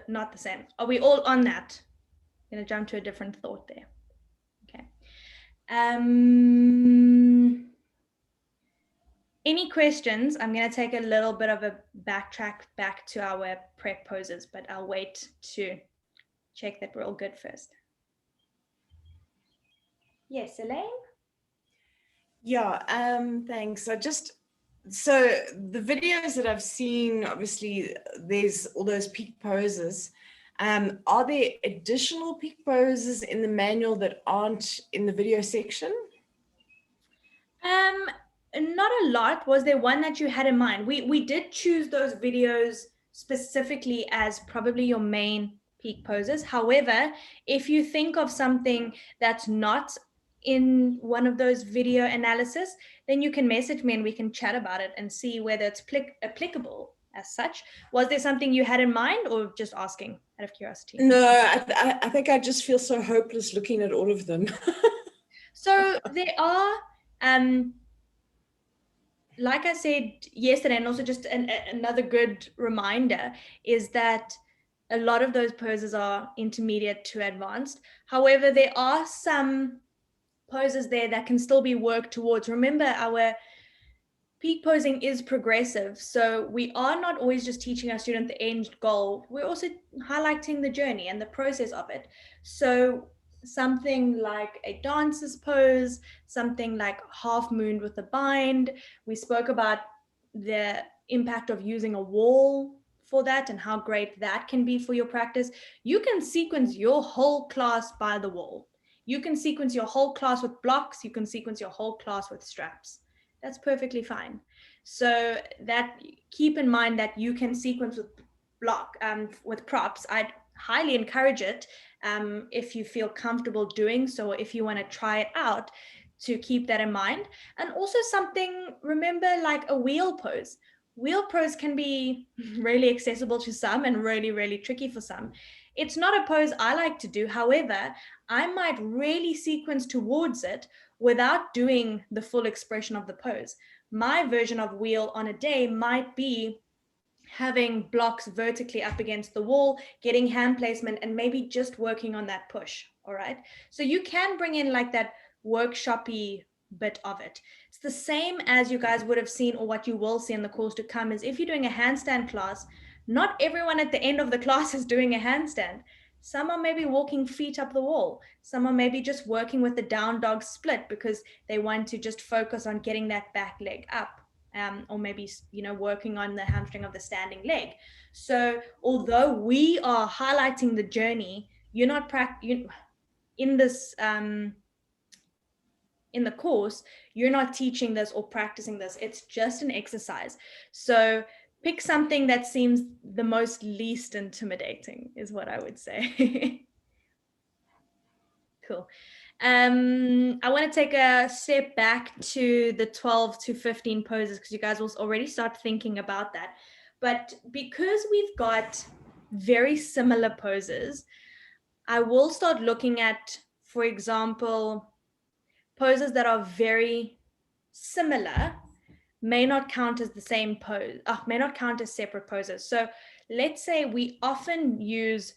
not the same. Are we all on that? I'm going to jump to a different thought there. Okay. Any questions? I'm going to take a little bit of a backtrack back to our prep poses, but I'll wait to check that we're all good first. Yes, Elaine? Yeah, thanks. So the videos that I've seen, obviously there's all those peak poses. Are there additional peak poses in the manual that aren't in the video section? Not a lot. Was there one that you had in mind? We did choose those videos specifically as probably your main peak poses. However, if you think of something that's not in one of those video analysis, then you can message me and we can chat about it and see whether it's applicable as such. Was there something you had in mind, or just asking out of curiosity? No, I think I just feel so hopeless looking at all of them. So there are, like I said yesterday, and also just another good reminder is that a lot of those poses are intermediate to advanced. However, there are some poses there that can still be worked towards. Remember, our peak posing is progressive. So we are not always just teaching our student the end goal. We're also highlighting the journey and the process of it. So something like a dancer's pose, something like half moon with a bind. We spoke about the impact of using a wall for that and how great that can be for your practice. You can sequence your whole class by the wall. You can sequence your whole class with blocks. You can sequence your whole class with straps. That's perfectly fine. So that, keep in mind that you can sequence with props. I'd highly encourage it if you feel comfortable doing so, if you want to try it out, to keep that in mind. And also something, remember, like a wheel pose. Wheel pose can be really accessible to some and really, really tricky for some. It's not a pose I like to do. However, I might really sequence towards it without doing the full expression of the pose. My version of wheel on a day might be having blocks vertically up against the wall, getting hand placement, and maybe just working on that push. All right. So you can bring in like that workshop-y bit of it. It's the same as you guys would have seen, or what you will see in the course to come, is if you're doing a handstand class, not everyone at the end of the class is doing a handstand. Some are maybe walking feet up the wall. Some are maybe just working with the down dog split because they want to just focus on getting that back leg up. Or maybe, working on the hamstring of the standing leg. So although we are highlighting the journey, you're not in this, in the course, you're not teaching this or practicing this. It's just an exercise. So pick something that seems the most least intimidating is what I would say. Cool. I want to take a step back to the 12 to 15 poses because you guys will already start thinking about that. But because we've got very similar poses, I will start looking at, for example, poses that are very similar may not count as the same pose, may not count as separate poses. So let's say we often use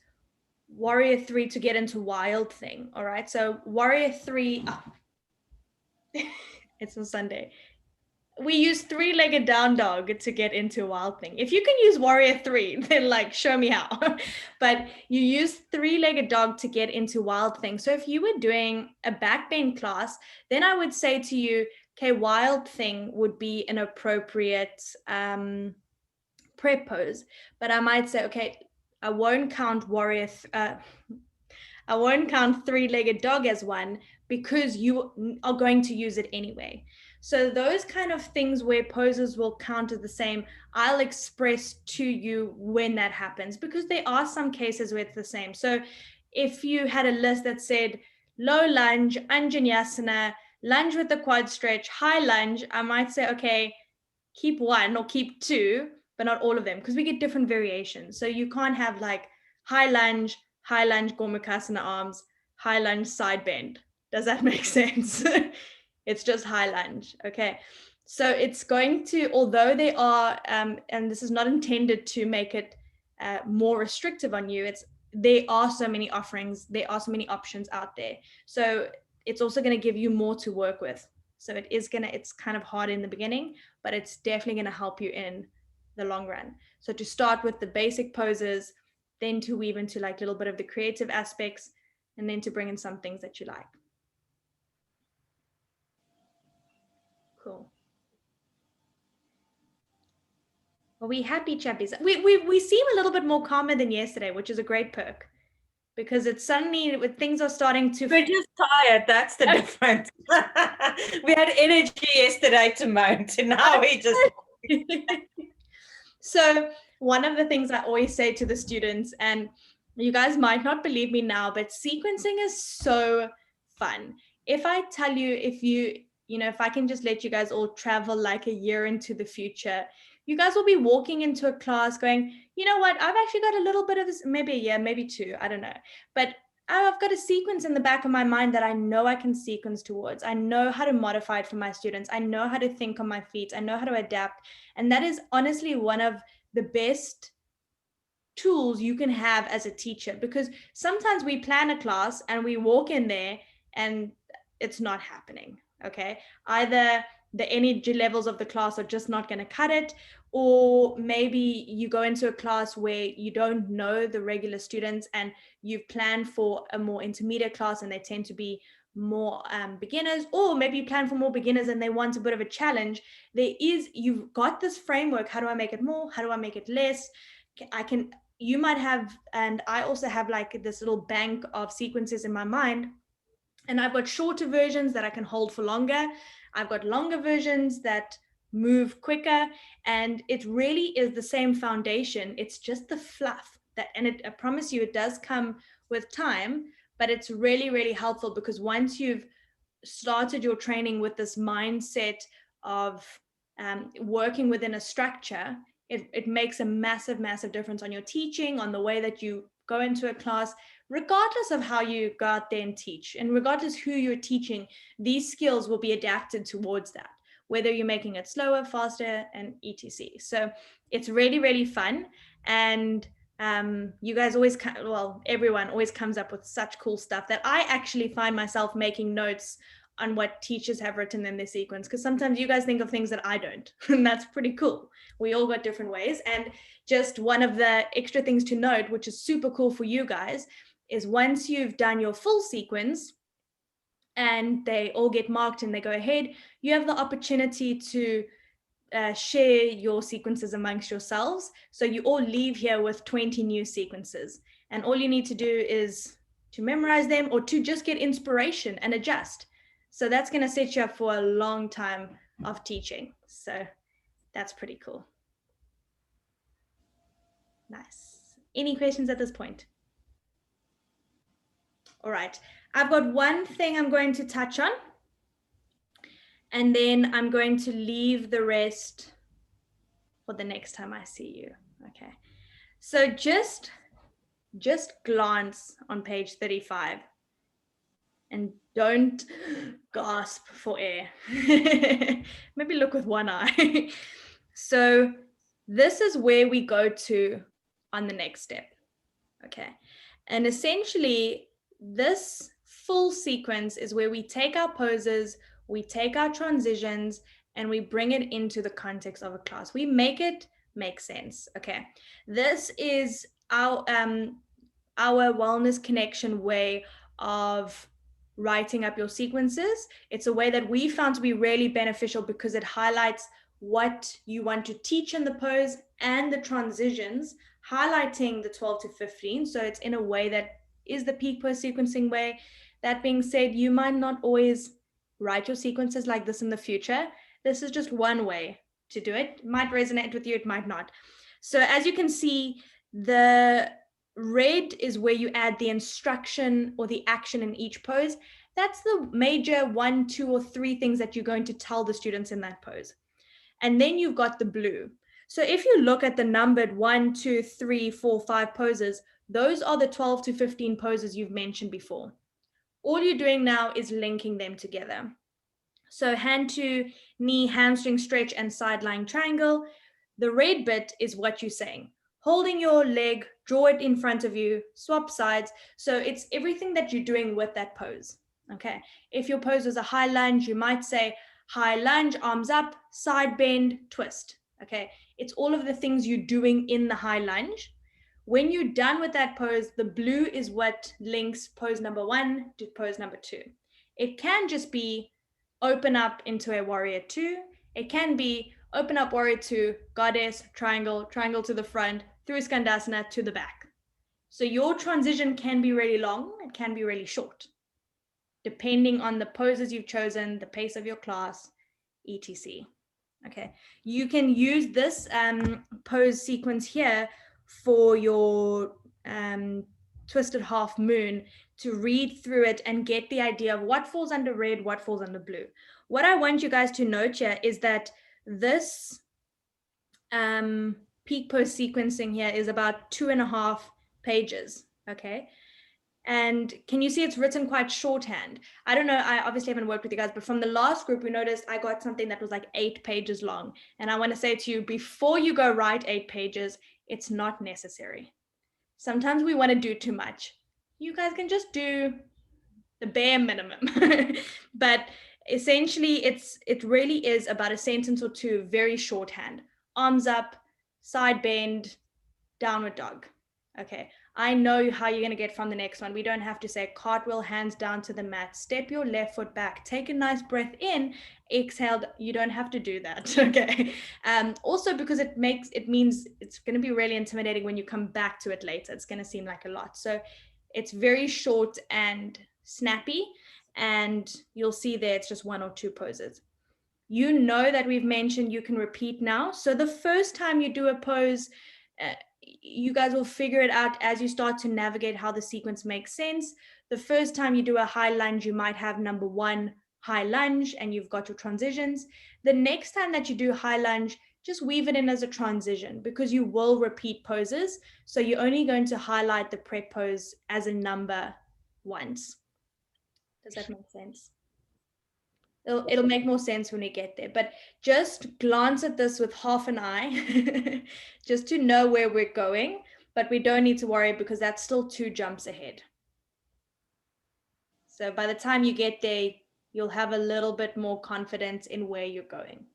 Warrior 3 to get into Wild Thing. All right. So Warrior 3, it's on Sunday. We use 3-legged down dog to get into Wild Thing. If you can use Warrior 3, then like show me how. But you use 3-legged dog to get into Wild Thing. So if you were doing a back bend class, then I would say to you, okay, Wild Thing would be an appropriate prep pose. But I might say, okay, I won't count I won't count 3-legged dog as one because you are going to use it anyway. So those kind of things where poses will count as the same, I'll express to you when that happens, because there are some cases where it's the same. So if you had a list that said low lunge, Anjaneyasana, lunge with the quad stretch, high lunge, I might say, okay, keep one or keep two, but not all of them, because we get different variations. So you can't have like high lunge, Gomukhasana arms, high lunge, side bend. Does that make sense? It's just high lunge. Okay. So it's going to, although they are, and this is not intended to make it more restrictive on you, there are so many offerings, there are so many options out there. So it's also going to give you more to work with. So it's kind of hard in the beginning, but it's definitely going to help you in the long run. So to start with the basic poses, then to weave into like a little bit of the creative aspects, and then to bring in some things that you like. Cool. Are we happy, chappies? We seem a little bit more calmer than yesterday, which is a great perk, because it's suddenly things are starting to. We're just tired. That's the difference. We had energy yesterday to mount, and now we just. So one of the things I always say to the students, and You guys might not believe me now, but sequencing is so fun. If I tell you, if I can just let you guys all travel like a year into the future, you guys will be walking into a class going, you know what, I've actually got a little bit of this, maybe a year, maybe two, I don't know. But I've got a sequence in the back of my mind that I know I can sequence towards. I know how to modify it for my students. I know how to think on my feet. I know how to adapt. And that is honestly one of the best tools you can have as a teacher, because sometimes we plan a class and we walk in there and it's not happening. Okay, either the energy levels of the class are just not going to cut it, or maybe you go into a class where you don't know the regular students and you've planned for a more intermediate class and they tend to be more beginners, or maybe you plan for more beginners and they want a bit of a challenge. You've got this framework. How do I make it more? How do I make it less? You might have, and I also have like this little bank of sequences in my mind, and I've got shorter versions that I can hold for longer. I've got longer versions that move quicker, and it really is the same foundation. It's just the fluff I promise you, it does come with time, but it's really, really helpful, because once you've started your training with this mindset of working within a structure, it makes a massive, massive difference on your teaching, on the way that you go into a class, regardless of how you go out there and teach, and regardless who you're teaching, these skills will be adapted towards that, whether you're making it slower, faster, and etc. So it's really, really fun. And you guys always, everyone always comes up with such cool stuff that I actually find myself making notes on what teachers have written in their sequence, because sometimes you guys think of things that I don't, and that's pretty cool. We all got different ways. And just one of the extra things to note, which is super cool for you guys, is once you've done your full sequence and they all get marked and they go ahead, you have the opportunity to share your sequences amongst yourselves. So you all leave here with 20 new sequences, and all you need to do is to memorize them or to just get inspiration and adjust. So that's going to set you up for a long time of teaching. So that's pretty cool. Nice. Any questions at this point? All right. I've got one thing I'm going to touch on, and then I'm going to leave the rest for the next time I see you. Okay. So just glance on page 35 and don't gasp for air. Maybe look with one eye. So this is where we go to on the next step. Okay. And essentially this full sequence is where we take our poses, we take our transitions, and we bring it into the context of a class. We make it make sense. Okay. This is our Wellness Connection way of writing up your sequences. It's a way that we found to be really beneficial because it highlights what you want to teach in the pose and the transitions, highlighting the 12 to 15. So it's in a way that is the peak pose sequencing way. That being said, you might not always write your sequences like this in the future. This is just one way to do it. It might resonate with you, it might not. So as you can see, the red is where you add the instruction or the action in each pose. That's the major 1, 2, or 3 things that you're going to tell the students in that pose. And then you've got the blue. So if you look at the numbered 1, 2, 3, 4, 5 poses, those are the 12 to 15 poses you've mentioned before. All you're doing now is linking them together. So hand to knee, hamstring stretch, and side lying triangle. The red bit is what you're saying. Holding your leg, draw it in front of you, swap sides. So it's everything that you're doing with that pose. Okay. If your pose is a high lunge, you might say high lunge, arms up, side bend, twist. Okay. It's all of the things you're doing in the high lunge. When you're done with that pose, the blue is what links pose number 1 to pose number 2. It can just be open up into a warrior 2. It can be open up warrior 2, goddess, triangle, triangle to the front, through Skandasana to the back. So your transition can be really long, it can be really short, depending on the poses you've chosen, the pace of your class, etc. Okay, you can use this pose sequence here for your twisted half moon to read through it and get the idea of what falls under red, what falls under blue. What I want you guys to note here is that this peak pose sequencing here is about 2.5 pages, okay? And can you see it's written quite shorthand? I don't know, I obviously haven't worked with you guys, but from the last group, we noticed I got something that was like 8 pages long. And I want to say to you, before you go write 8 pages, it's not necessary. Sometimes we want to do too much. You guys can just do the bare minimum. But essentially, it really is about a sentence or two, very shorthand. Arms up, side bend, downward dog. Okay, I know how you're going to get from the next one. We don't have to say cartwheel, hands down to the mat, step your left foot back, take a nice breath in, exhale. You don't have to do that. Okay. Also because it means it's going to be really intimidating when you come back to it later. It's going to seem like a lot. So it's very short and snappy, and you'll see there it's just 1 or 2 poses. You know that we've mentioned you can repeat now. So the first time you do a pose, you guys will figure it out as you start to navigate how the sequence makes sense. The first time you do a high lunge, you might have number 1 high lunge and you've got your transitions. The next time that you do high lunge, just weave it in as a transition because you will repeat poses. So you're only going to highlight the prep pose as a number once. Does that make sense? It'll make more sense when we get there, but just glance at this with half an eye just to know where we're going, but we don't need to worry because that's still 2 jumps ahead. So by the time you get there, you'll have a little bit more confidence in where you're going.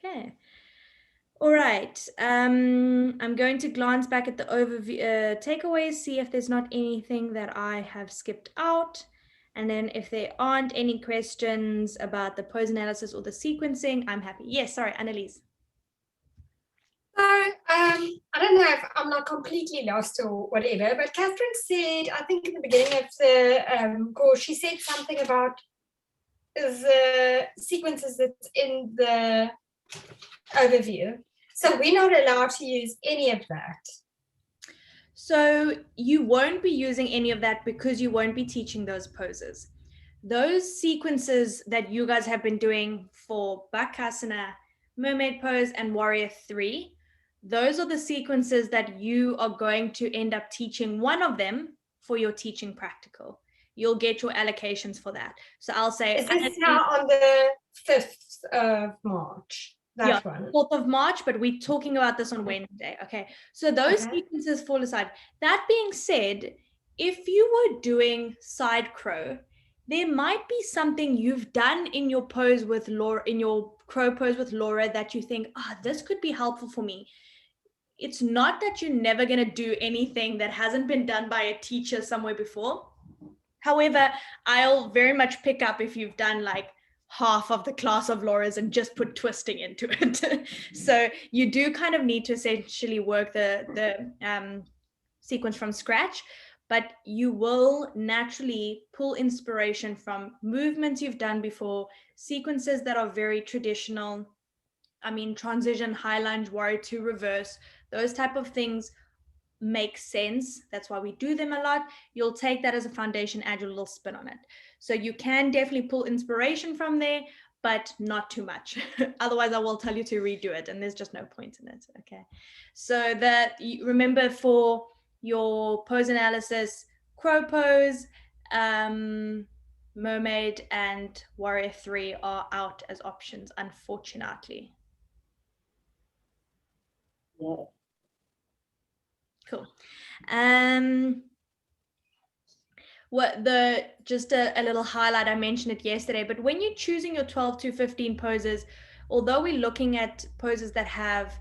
Okay. All right. I'm going to glance back at the overview takeaways, see if there's not anything that I have skipped out. And then if there aren't any questions about the pose analysis or the sequencing, I'm happy. Yes, sorry, Annalise. So I don't know if I'm not completely lost or whatever, but Catherine said, I think in the beginning of the course, she said something about the sequences that's in the overview. So we're not allowed to use any of that. So you won't be using any of that because you won't be teaching those poses. Those sequences that you guys have been doing for Bakasana, Mermaid Pose, and Warrior 3, those are the sequences that you are going to end up teaching one of them for your teaching practical. You'll get your allocations for that. So I'll say— Is this now on the 5th of March? That one. 4th of March, but we're talking about this on Wednesday. Okay, so those sequences fall aside. That being said, if you were doing side crow, there might be something you've done in your pose with Laura, in your crow pose with Laura, that you think, this could be helpful for me. It's not that you're never going to do anything that hasn't been done by a teacher somewhere before. However, I'll very much pick up if you've done like half of the class of Laura's and just put twisting into it. So you do kind of need to essentially work the sequence from scratch, but you will naturally pull inspiration from movements you've done before, sequences that are very traditional. I mean, transition, high lunge, warrior 2, reverse, those type of things make sense. That's why we do them a lot. You'll take that as a foundation, add your little spin on it. So you can definitely pull inspiration from there, but not too much. Otherwise, I will tell you to redo it, and there's just no point in it. Okay. So that you remember, for your pose analysis, crow pose, mermaid, and warrior 3 are out as options, unfortunately. Yeah. Cool. Just a little highlight, I mentioned it yesterday, but when you're choosing your 12 to 15 poses, although we're looking at poses that have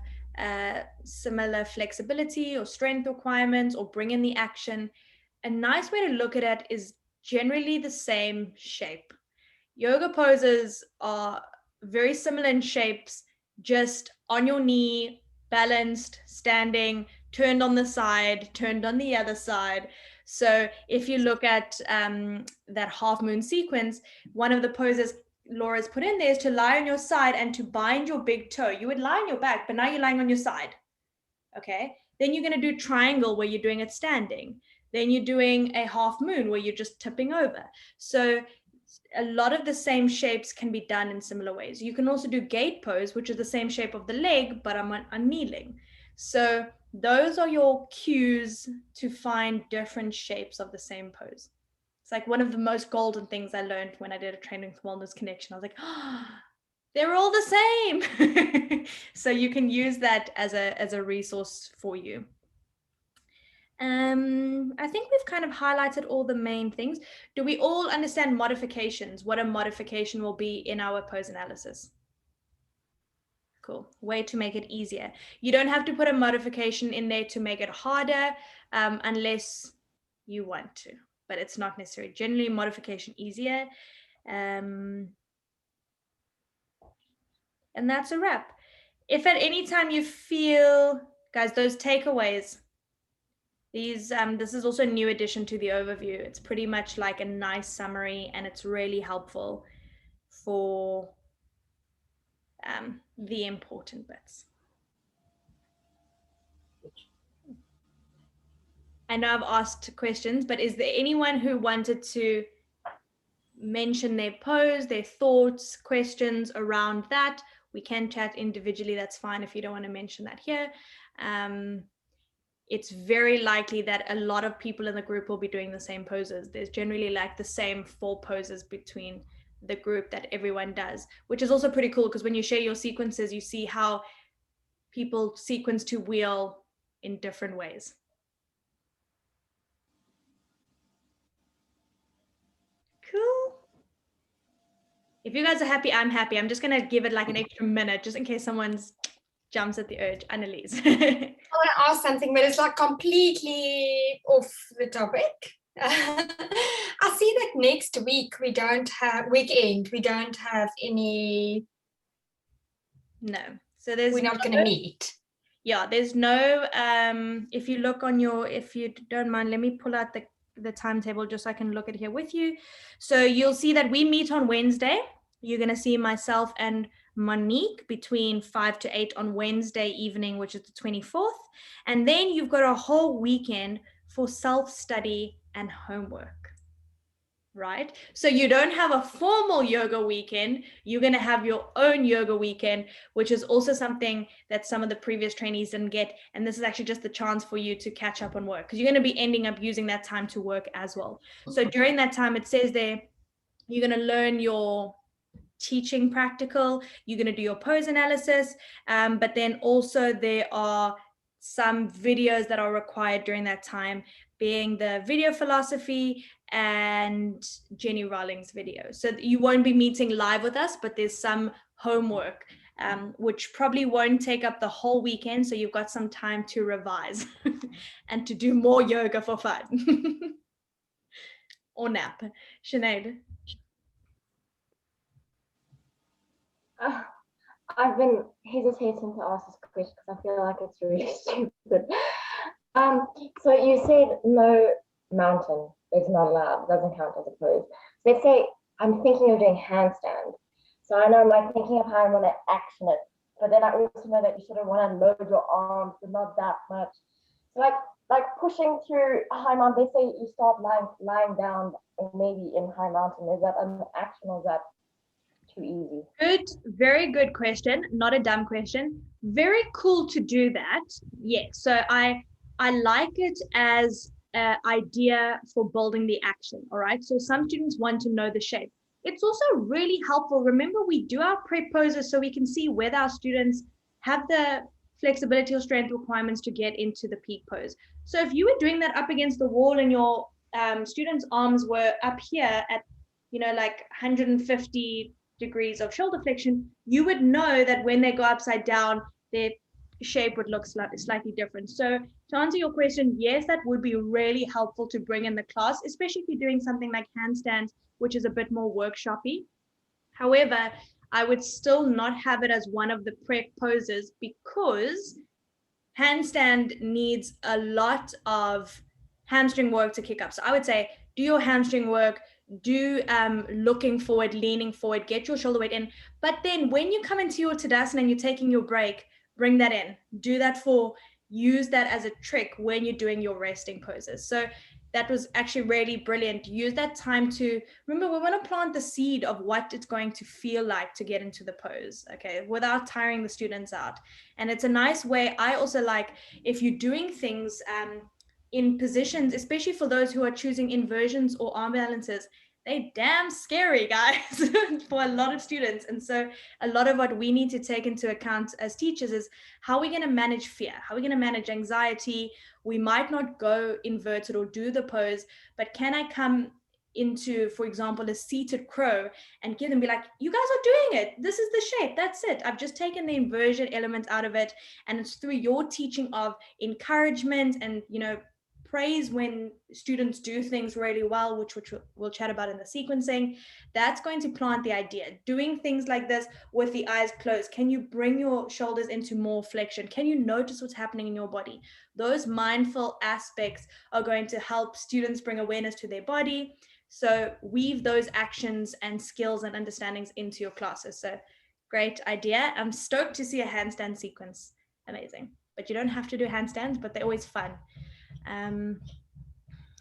similar flexibility or strength requirements or bring in the action, a nice way to look at it is generally the same shape. Yoga poses are very similar in shapes, just on your knee, balanced, standing, turned on the side, turned on the other side. So if you look at that half moon sequence, one of the poses Laura's put in there is to lie on your side and to bind your big toe. You would lie on your back, but now you're lying on your side. Okay. Then you're going to do triangle where you're doing it standing. Then you're doing a half moon where you're just tipping over. So a lot of the same shapes can be done in similar ways. You can also do gate pose, which is the same shape of the leg, but I'm kneeling. So those are your cues to find different shapes of the same pose. It's like one of the most golden things I learned when I did a Training for Wellness connection. I was like, oh, they're all the same. So you can use that as a resource for you. I think we've kind of highlighted all the main things. Do we all understand modifications? What a modification will be in our pose analysis? Cool. Way to make it easier. You don't have to put a modification in there to make it harder unless you want to, but it's not necessary. Generally, modification easier. And that's a wrap. If at any time you feel, guys, those takeaways, these, this is also a new addition to the overview. It's pretty much like a nice summary, and it's really helpful for the important bits. I know I've asked questions, but is there anyone who wanted to mention their pose, their thoughts, questions around that? We can chat individually. That's fine if you don't want to mention that here. It's very likely that a lot of people in the group will be doing the same poses. There's generally like the same 4 poses between the group that everyone does, which is also pretty cool because when you share your sequences, you see how people sequence to wheel in different ways. Cool. If you guys are happy, I'm happy. I'm just going to give it like an extra minute just in case someone's jumps at the urge. Annelies. I want to ask something, but it's like completely off the topic. I see that next week we don't have any. No. So there's we're not going to meet. Yeah, there's no, if you look on your, if you don't mind, let me pull out the timetable just so I can look at here with you. So you'll see that we meet on Wednesday. You're going to see myself and Monique between 5 to 8 on Wednesday evening, which is the 24th. And then you've got a whole weekend for self-study and homework, right? So you don't have a formal yoga weekend. You're going to have your own yoga weekend, which is also something that some of the previous trainees didn't get. And this is actually just the chance for you to catch up on work because you're going to be ending up using that time to work as well. So during that time, it says there, you're going to learn your teaching practical, you're going to do your pose analysis, but then also there are some videos that are required during that time, being the video philosophy and Jenny Rawlings video. So you won't be meeting live with us, but there's some homework, which probably won't take up the whole weekend. So you've got some time to revise and to do more yoga for fun or nap. Sinead. I've been hesitating to ask this question because I feel like it's really stupid. So you said no mountain is not allowed, doesn't count as a pose. Let's say I'm thinking of doing handstand. So I know I'm like thinking of how I want to action it, but then I also know that you sort of want to load your arms, but not that much. So like pushing through a high mountain, let's say you start lying down maybe in high mountain, is that an action or is that too easy? Good, very good question. Not a dumb question. Very cool to do that. Yes. So I like it as an idea for building the action. All right. So some students want to know the shape. It's also really helpful. Remember, we do our prep poses so we can see whether our students have the flexibility or strength requirements to get into the peak pose. So if you were doing that up against the wall and your students' arms were up here at, like 150 degrees of shoulder flexion, you would know that when they go upside down, their shape would look slightly different. So to answer your question, yes, that would be really helpful to bring in the class, especially if you're doing something like handstands, which is a bit more workshoppy. However, I would still not have it as one of the prep poses because handstand needs a lot of hamstring work to kick up. So I would say do your hamstring work, do looking forward, leaning forward, get your shoulder weight in. But then when you come into your Tadasana and you're taking your break, bring that in. Do that for use that as a trick when you're doing your resting poses. So that was actually really brilliant. Use that time to remember, we want to plant the seed of what it's going to feel like to get into the pose, okay, without tiring the students out. And it's a nice way. I also like if you're doing things in positions, especially for those who are choosing inversions or arm balances, they damn scary, guys, for a lot of students. And so a lot of what we need to take into account as teachers is how are we going to manage fear? How are we going to manage anxiety? We might not go inverted or do the pose, but can I come into, for example, a seated crow and give them, be like, you guys are doing it. This is the shape. That's it. I've just taken the inversion element out of it. And it's through your teaching of encouragement and, you know, praise when students do things really well, which we'll chat about in the sequencing. That's going to plant the idea. Doing things like this with the eyes closed. Can you bring your shoulders into more flexion? Can you notice what's happening in your body? Those mindful aspects are going to help students bring awareness to their body. So weave those actions and skills and understandings into your classes. So great idea. I'm stoked to see a handstand sequence. Amazing. But you don't have to do handstands, but they're always fun.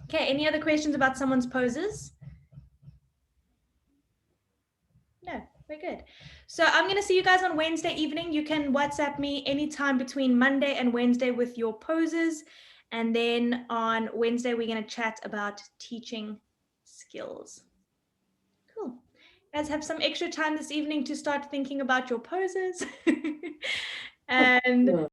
Okay, any other questions about someone's poses? No, we're good. So I'm going to see you guys on Wednesday evening. You can WhatsApp me anytime between Monday and Wednesday with your poses. And then on Wednesday, we're going to chat about teaching skills. Cool. You guys have some extra time this evening to start thinking about your poses. And